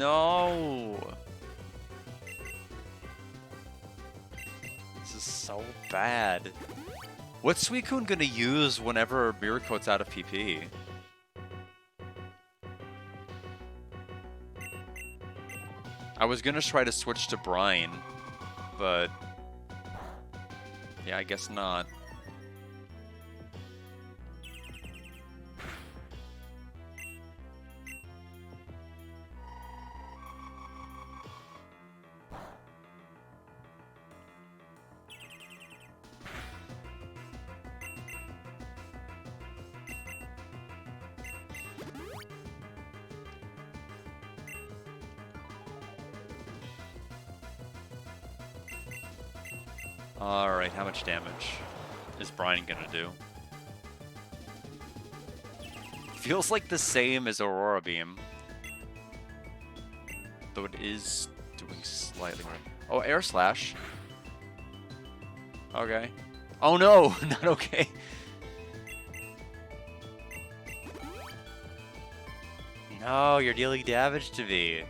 No! This is so bad. What's Suicune gonna use whenever Mirror Coat's out of PP? I was gonna try to switch to Brine, but yeah, I guess not. Alright, how much damage is Brine gonna do? Feels like the same as Aurora Beam. Though it is doing slightly more. Oh, Air Slash. Okay. Oh no, not okay. No, you're dealing damage to me.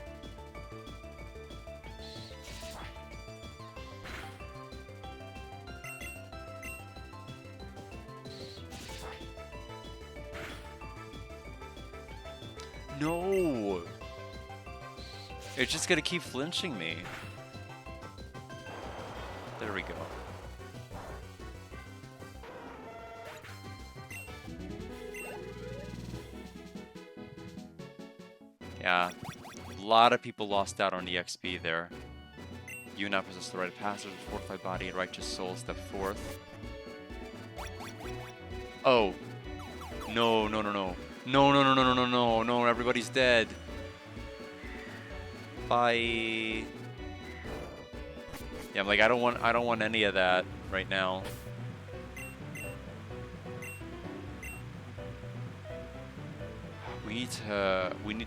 No! It's just gonna keep flinching me. There we go. Yeah, a lot of people lost out on EXP there. You now possess the right of passage, fortified body, and righteous soul, step forth. Oh. No, no, no, no. No, no, no, no, no, no, no, no, everybody's dead. Bye. Yeah, I'm like, I don't want any of that right now. We need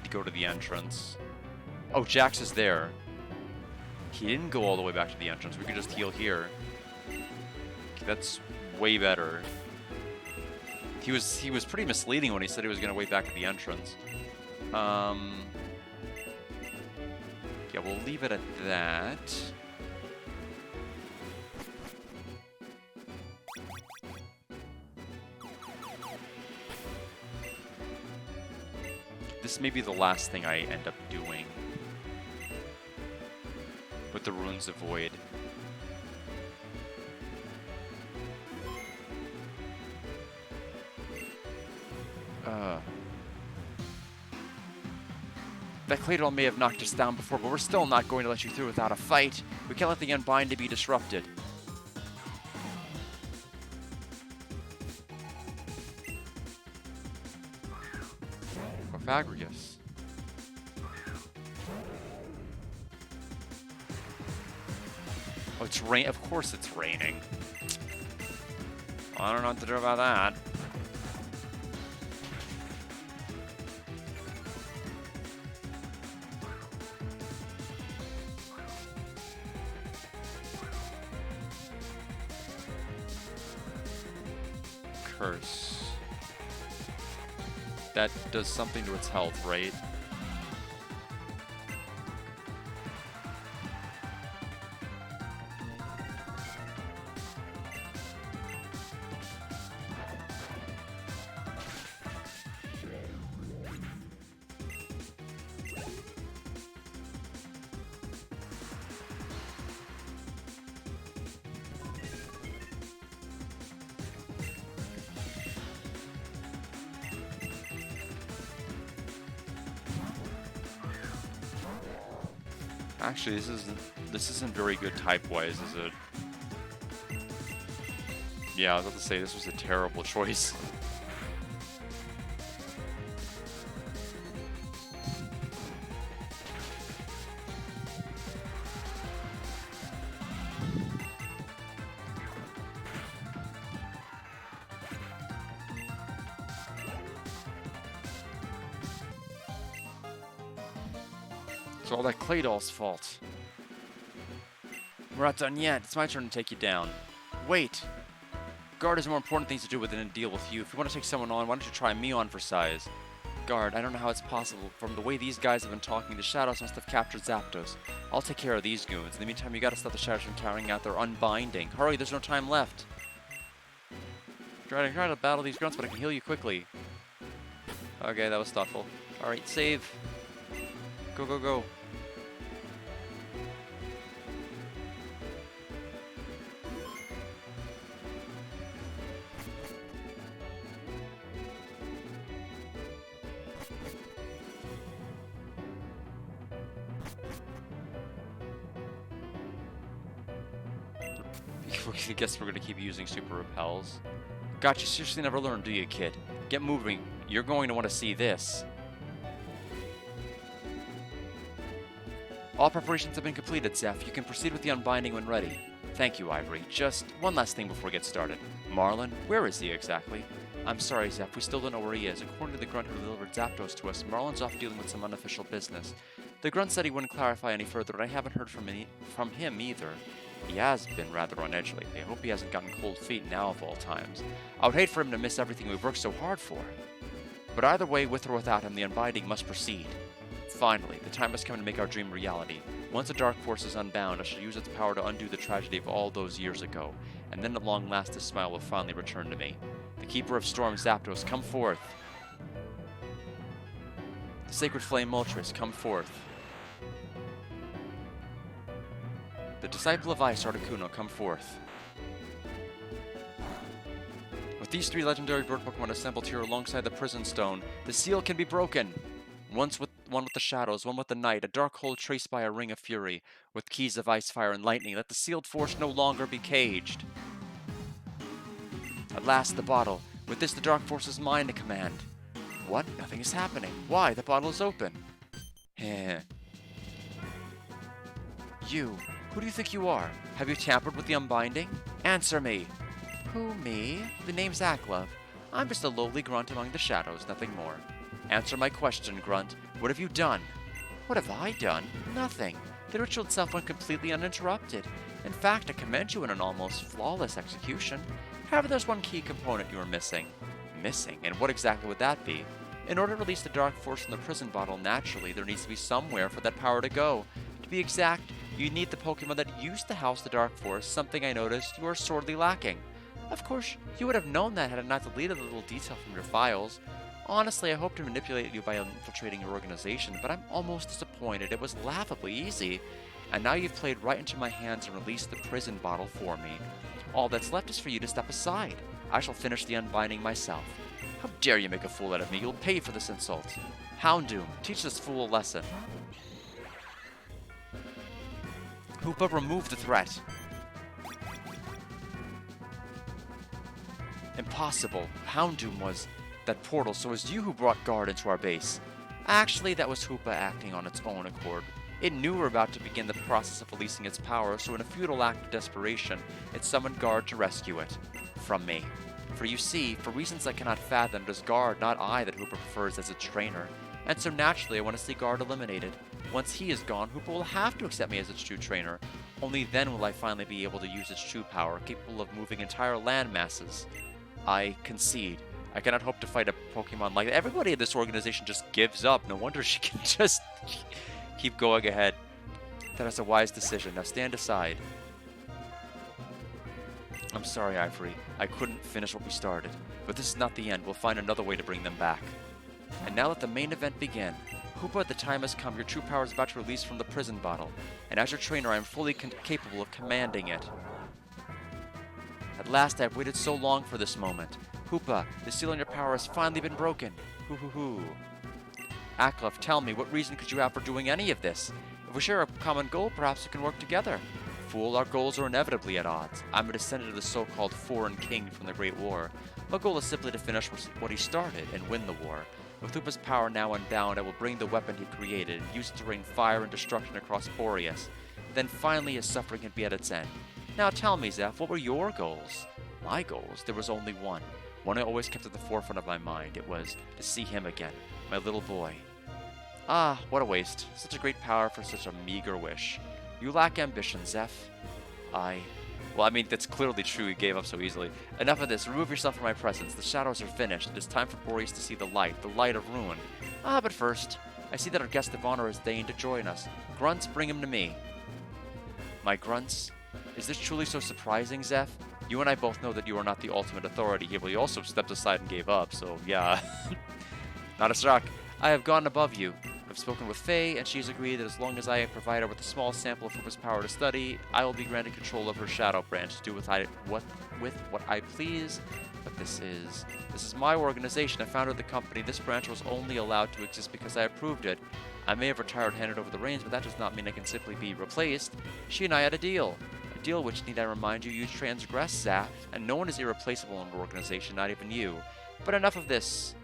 to go to the entrance. Oh, Jax is there. He didn't go all the way back to the entrance. We could just heal here. Okay, that's way better. He was pretty misleading when he said he was gonna wait back at the entrance. Yeah, we'll leave it at that. This may be the last thing I end up doing with the Runes of Void. That Claydol may have knocked us down before, but we're still not going to let you through without a fight. We can't let the Unbind to be disrupted. Orphagrius. Oh, it's rain. Of course it's raining. I don't know what to do about that. Curse. That does something to its health, right? Actually, this isn't very good type-wise, is it? Yeah, I was about to say this was a terrible choice. It's all that Claydol's fault. We're not done yet. It's my turn to take you down. Wait. Guard has more important things to do than to deal with you. If you want to take someone on, why don't you try me on for size? Guard, I don't know how it's possible. From the way these guys have been talking, the Shadows must have captured Zapdos. I'll take care of these goons. In the meantime, you gotta stop the Shadows from carrying out their unbinding. Hurry, there's no time left. Try to battle these grunts, but I can heal you quickly. Okay, that was thoughtful. Alright, save. Go, go, go. I guess we're gonna keep using Super Repels. God, you seriously never learn, do you, kid? Get moving. You're going to want to see this. All preparations have been completed, Zeph. You can proceed with the unbinding when ready. Thank you, Ivory. Just one last thing before we get started. Marlin, where is he exactly? I'm sorry, Zeph. We still don't know where he is. According to the grunt who delivered Zapdos to us, Marlin's off dealing with some unofficial business. The grunt said he wouldn't clarify any further, but I haven't heard from him either. He has been rather on edge lately. I hope he hasn't gotten cold feet now of all times. I would hate for him to miss everything we've worked so hard for. But either way, with or without him, the unbinding must proceed. Finally, the time has come to make our dream reality. Once the Dark Force is unbound, I shall use its power to undo the tragedy of all those years ago, and then at long last his smile will finally return to me. The Keeper of Storm Zapdos, come forth! The Sacred Flame Moltres, come forth! The Disciple of Ice, Articuno, come forth. With these three legendary bird Pokemon assembled here alongside the Prison Stone, the seal can be broken! One with the Shadows, one with the Night, a dark hole traced by a ring of fury, with keys of ice, fire, and lightning. Let the sealed force no longer be caged. At last, the bottle. With this, the Dark Force is mine to command. What? Nothing is happening. Why? The bottle is open. Heh. You. Who do you think you are? Have you tampered with the unbinding? Answer me. Who, me? The name's Aklov. I'm just a lowly grunt among the shadows, nothing more. Answer my question, Grunt. What have you done? What have I done? Nothing. The ritual itself went completely uninterrupted. In fact, I commend you in an almost flawless execution. However, there's one key component you are missing. Missing? And what exactly would that be? In order to release the Dark Force from the prison bottle, naturally, there needs to be somewhere for that power to go. To be exact, you need the Pokemon that used to house the Dark Force, something I noticed you are sorely lacking. Of course, you would have known that had I not deleted a little detail from your files. Honestly, I hoped to manipulate you by infiltrating your organization, but I'm almost disappointed. It was laughably easy. And now you've played right into my hands and released the prison bottle for me. All that's left is for you to step aside. I shall finish the unbinding myself. How dare you make a fool out of me? You'll pay for this insult. Houndoom, teach this fool a lesson. Hoopa, remove the threat. Impossible. Houndoom was that portal, so it was you who brought Guard into our base. Actually, that was Hoopa acting on its own accord. It knew we were about to begin the process of releasing its power, so in a futile act of desperation, it summoned Guard to rescue it. From me. For you see, for reasons I cannot fathom, it is Guard, not I, that Hoopa prefers as its trainer. And so naturally, I want to see Guard eliminated. Once he is gone, Hoopa will have to accept me as its true trainer. Only then will I finally be able to use its true power, capable of moving entire land masses. I concede. I cannot hope to fight a Pokemon like that. Everybody in this organization just gives up. No wonder she can just keep going ahead. That is a wise decision. Now stand aside. I'm sorry, Ivory. I couldn't finish what we started. But this is not the end. We'll find another way to bring them back. And now let the main event begin. Hoopa, the time has come. Your true power is about to release from the prison bottle. And as your trainer, I am fully capable of commanding it. At last, I have waited so long for this moment. Hoopa, the seal on your power has finally been broken. Hoo hoo hoo. Aklov, tell me, what reason could you have for doing any of this? If we share a common goal, perhaps we can work together. Fool, our goals are inevitably at odds. I'm a descendant of the so-called foreign king from the Great War. My goal is simply to finish what he started and win the war. With Hoopa's power now unbound, I will bring the weapon he created and use it to rain fire and destruction across Boreas. Then finally his suffering can be at its end. Now tell me, Zeph, what were your goals? My goals? There was only one. One I always kept at the forefront of my mind. It was to see him again, my little boy. Ah, what a waste. Such a great power for such a meager wish. You lack ambition, Zeph. I Well, I mean, that's clearly true. He gave up so easily. Enough of this. Remove yourself from my presence. The shadows are finished. It is time for Boreas to see the light of ruin. Ah, but first, I see that our guest of honor has deigned to join us. Grunts, bring him to me. My grunts? Is this truly so surprising, Zeph? You and I both know that you are not the ultimate authority here, but you also stepped aside and gave up, so yeah. Not a shock. I have gone above you. I've spoken with Faye, and she has agreed that as long as I provide her with a small sample of Hoopa's power to study, I will be granted control of her shadow branch to do with what I please. But this is my organization. I founded the company. This branch was only allowed to exist because I approved it. I may have retired and handed over the reins, but that does not mean I can simply be replaced. She and I had a deal. A deal which, need I remind you, transgressed, Zaf, and no one is irreplaceable in an organization, not even you. But enough of this.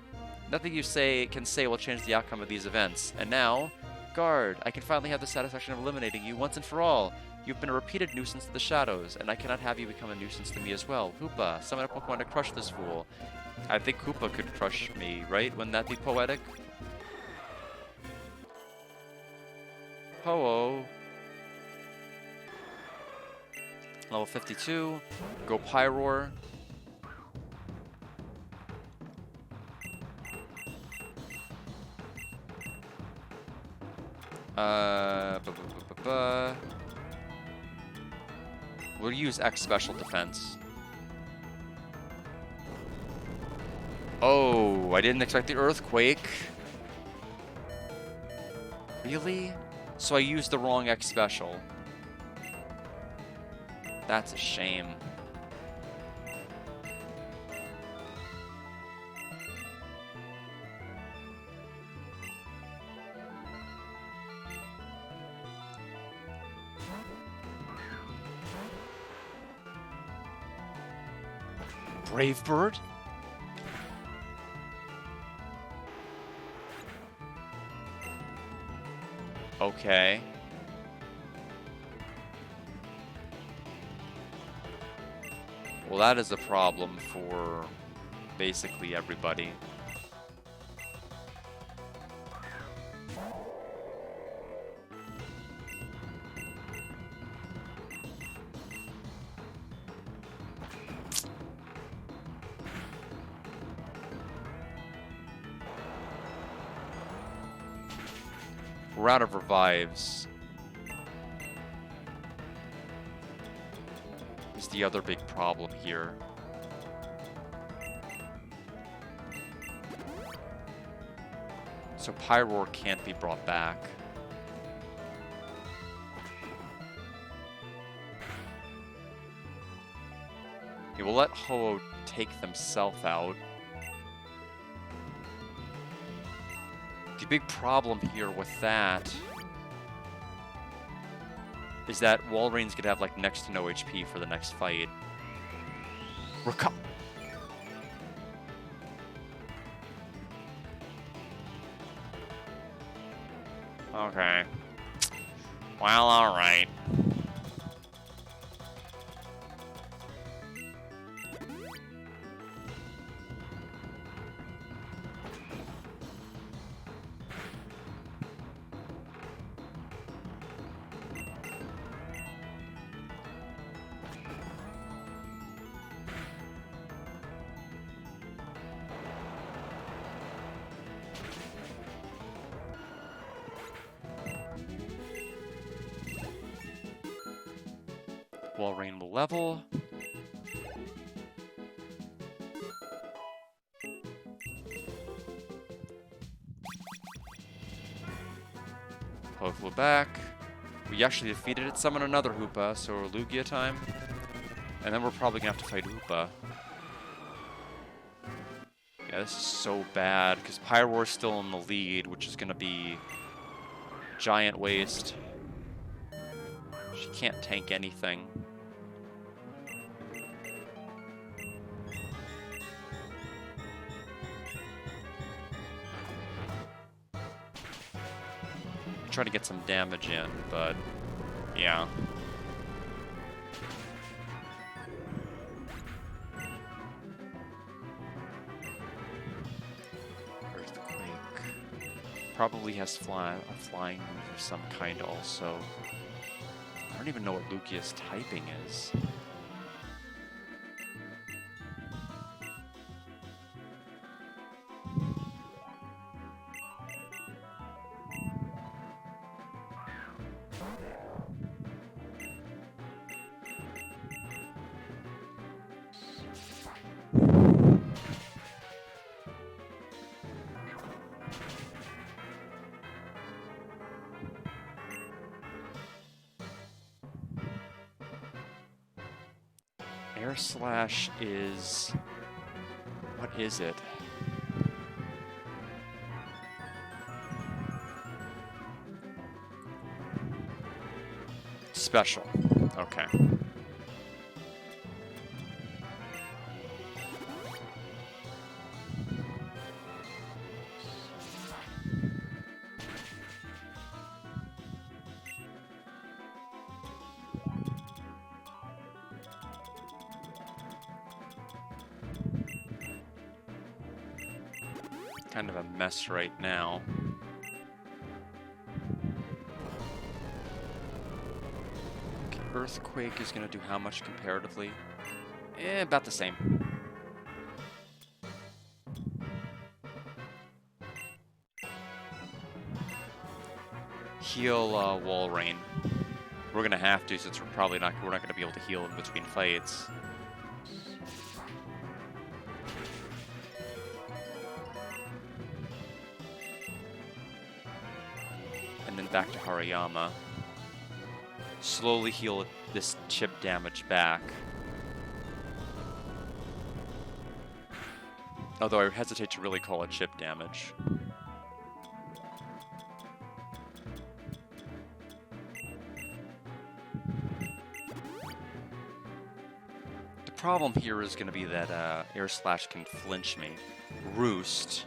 Nothing you can say will change the outcome of these events. And now, guard, I can finally have the satisfaction of eliminating you once and for all. You've been a repeated nuisance to the shadows, and I cannot have you become a nuisance to me as well. Hoopa, summon a Pokemon to crush this fool. I think Hoopa could crush me, right? Wouldn't that be poetic? Ho-Oh. Level 52. Go Pyroar. We'll use X special defense. Oh, I didn't expect the earthquake. Really? So I used the wrong X special. That's a shame. Brave Bird? Okay. Well, that is a problem for basically everybody. We're out of revives. Is the other big problem here. So Pyroar can't be brought back. Okay, we'll let Ho-Oh take themselves out. The big problem here with that is that Walreign's gonna have like next to no HP for the next fight. Okay. Well, alright. Walreign will level. Hopefully back. We actually defeated it. Summon another Hoopa, so Lugia time. And then we're probably gonna have to fight Hoopa. Yeah, this is so bad, because Pyroar's still in the lead, which is gonna be giant waste. She can't tank anything. Try to get some damage in, but yeah. Earthquake. Probably has a flying move of some kind also. I don't even know what Lugia's typing is. Air Slash is... What is it? Special. Okay. Kind of a mess right now. Okay, Earthquake is going to do how much comparatively? About the same. Heal Wall Rain. We're going to have to, since we're not going to be able to heal in between fights. And then back to Hariyama. Slowly heal this chip damage back. Although I hesitate to really call it chip damage. The problem here is going to be that Air Slash can flinch me. Roost.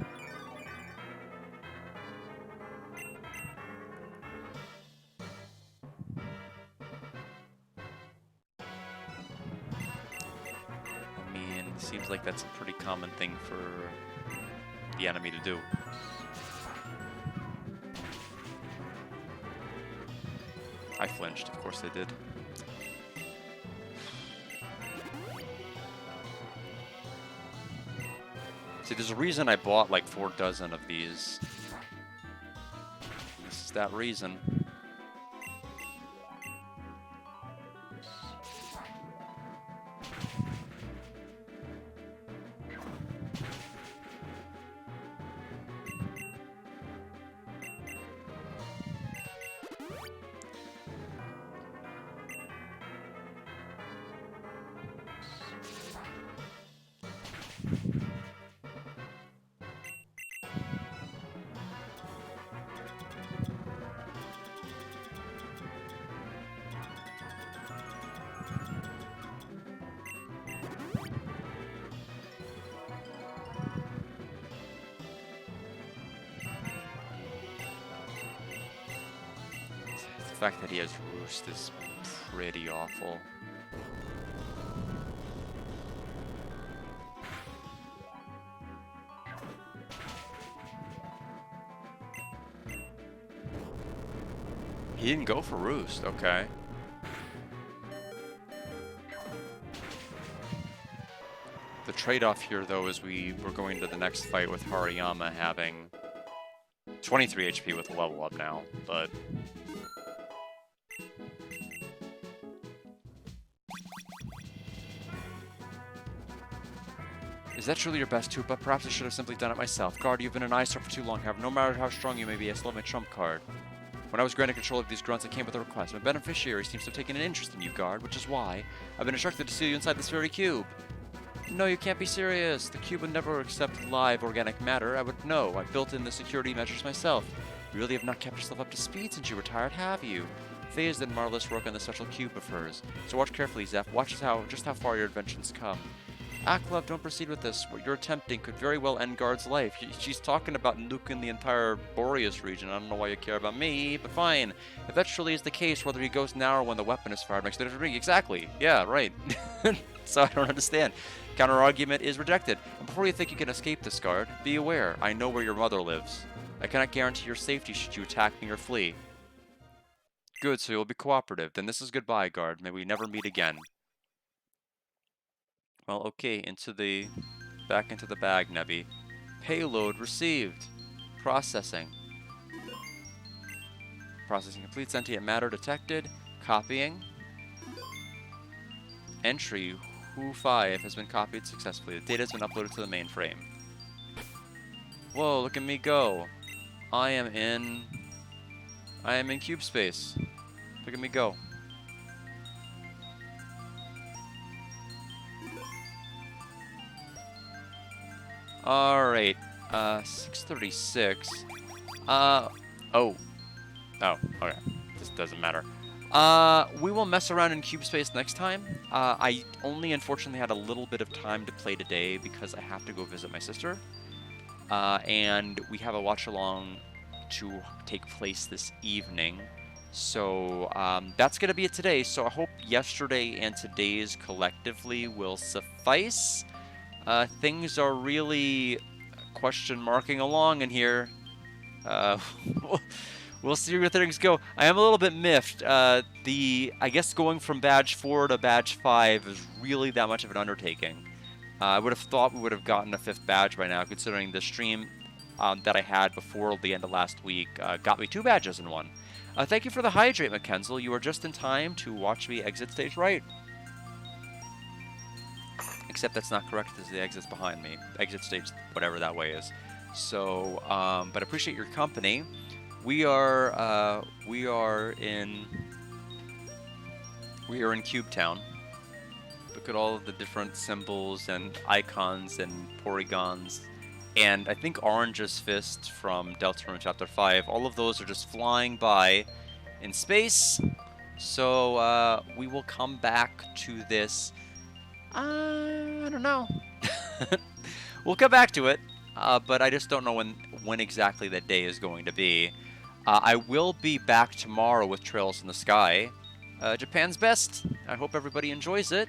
Seems like that's a pretty common thing for the enemy to do. I flinched, of course I did. See, there's a reason I bought like 4 dozen of these. This is that reason. The fact that he has Roost is pretty awful. He didn't go for Roost, okay. The trade-off here, though, is we're going to the next fight with Hariyama having 23 HP with a level up now, but... Is that truly your best Tupa? Perhaps I should have simply done it myself. Guard, you've been an eyesore for too long, however. No matter how strong you may be, I still have my trump card. When I was granted control of these grunts, I came with a request. My beneficiary seems to have taken an interest in you, Guard, which is why I've been instructed to seal you inside this very cube. No, you can't be serious. The cube would never accept live organic matter. I would know. I built in the security measures myself. You really have not kept yourself up to speed since you retired, have you? Faye's done marvelous work on the special cube of hers. So watch carefully, Zeph. Watch just how far your inventions come. Aklov, don't proceed with this. What you're attempting could very well end Guard's life. She's talking about nuking the entire Boreas region. I don't know why you care about me, but fine. If that truly is the case, whether he goes now or when the weapon is fired makes no difference. Exactly. Yeah, right. So I don't understand. Counter-argument is rejected. And before you think you can escape this, Guard, be aware. I know where your mother lives. I cannot guarantee your safety should you attack me or flee. Good, so you'll be cooperative. Then this is goodbye, Guard. May we never meet again. Well, okay, back into the bag, Nebby. Payload received. Processing. Processing complete. Sentient matter detected. Copying. Entry Who5 has been copied successfully. The data has been uploaded to the mainframe. Whoa, look at me go. I am in cube space. Look at me go. Alright, 6:36. Oh. Oh, okay. This doesn't matter. We will mess around in Cube Space next time. I only unfortunately had a little bit of time to play today because I have to go visit my sister. And we have a watch-along to take place this evening. So that's going to be it today. So I hope yesterday and today's collectively will suffice. Things are really question marking along in here. We'll see where things go. I am a little bit miffed. I guess going from badge 4 to badge 5 is really that much of an undertaking. I would have thought we would have gotten a 5th badge by now, considering the stream that I had before the end of last week got me 2 badges in one. Thank you for the hydrate, McKenzel. You are just in time to watch me exit stage right. Except that's not correct, because the exit's behind me. Exit stage, whatever that way is. So, but I appreciate your company. We are in Cube Town. Look at all of the different symbols and icons and polygons, and I think Orange's Fist from Deltarune Chapter 5. All of those are just flying by in space. So we will come back to this. I don't know. We'll come back to it, but I just don't know when exactly that day is going to be. I will be back tomorrow with Trails in the Sky. Japan's Best. I hope everybody enjoys it.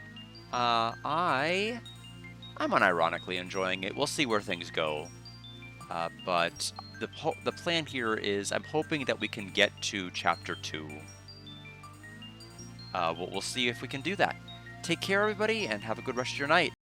I'm unironically enjoying it. We'll see where things go. But the plan here is I'm hoping that we can get to Chapter 2. We'll see if we can do that. Take care, everybody, and have a good rest of your night.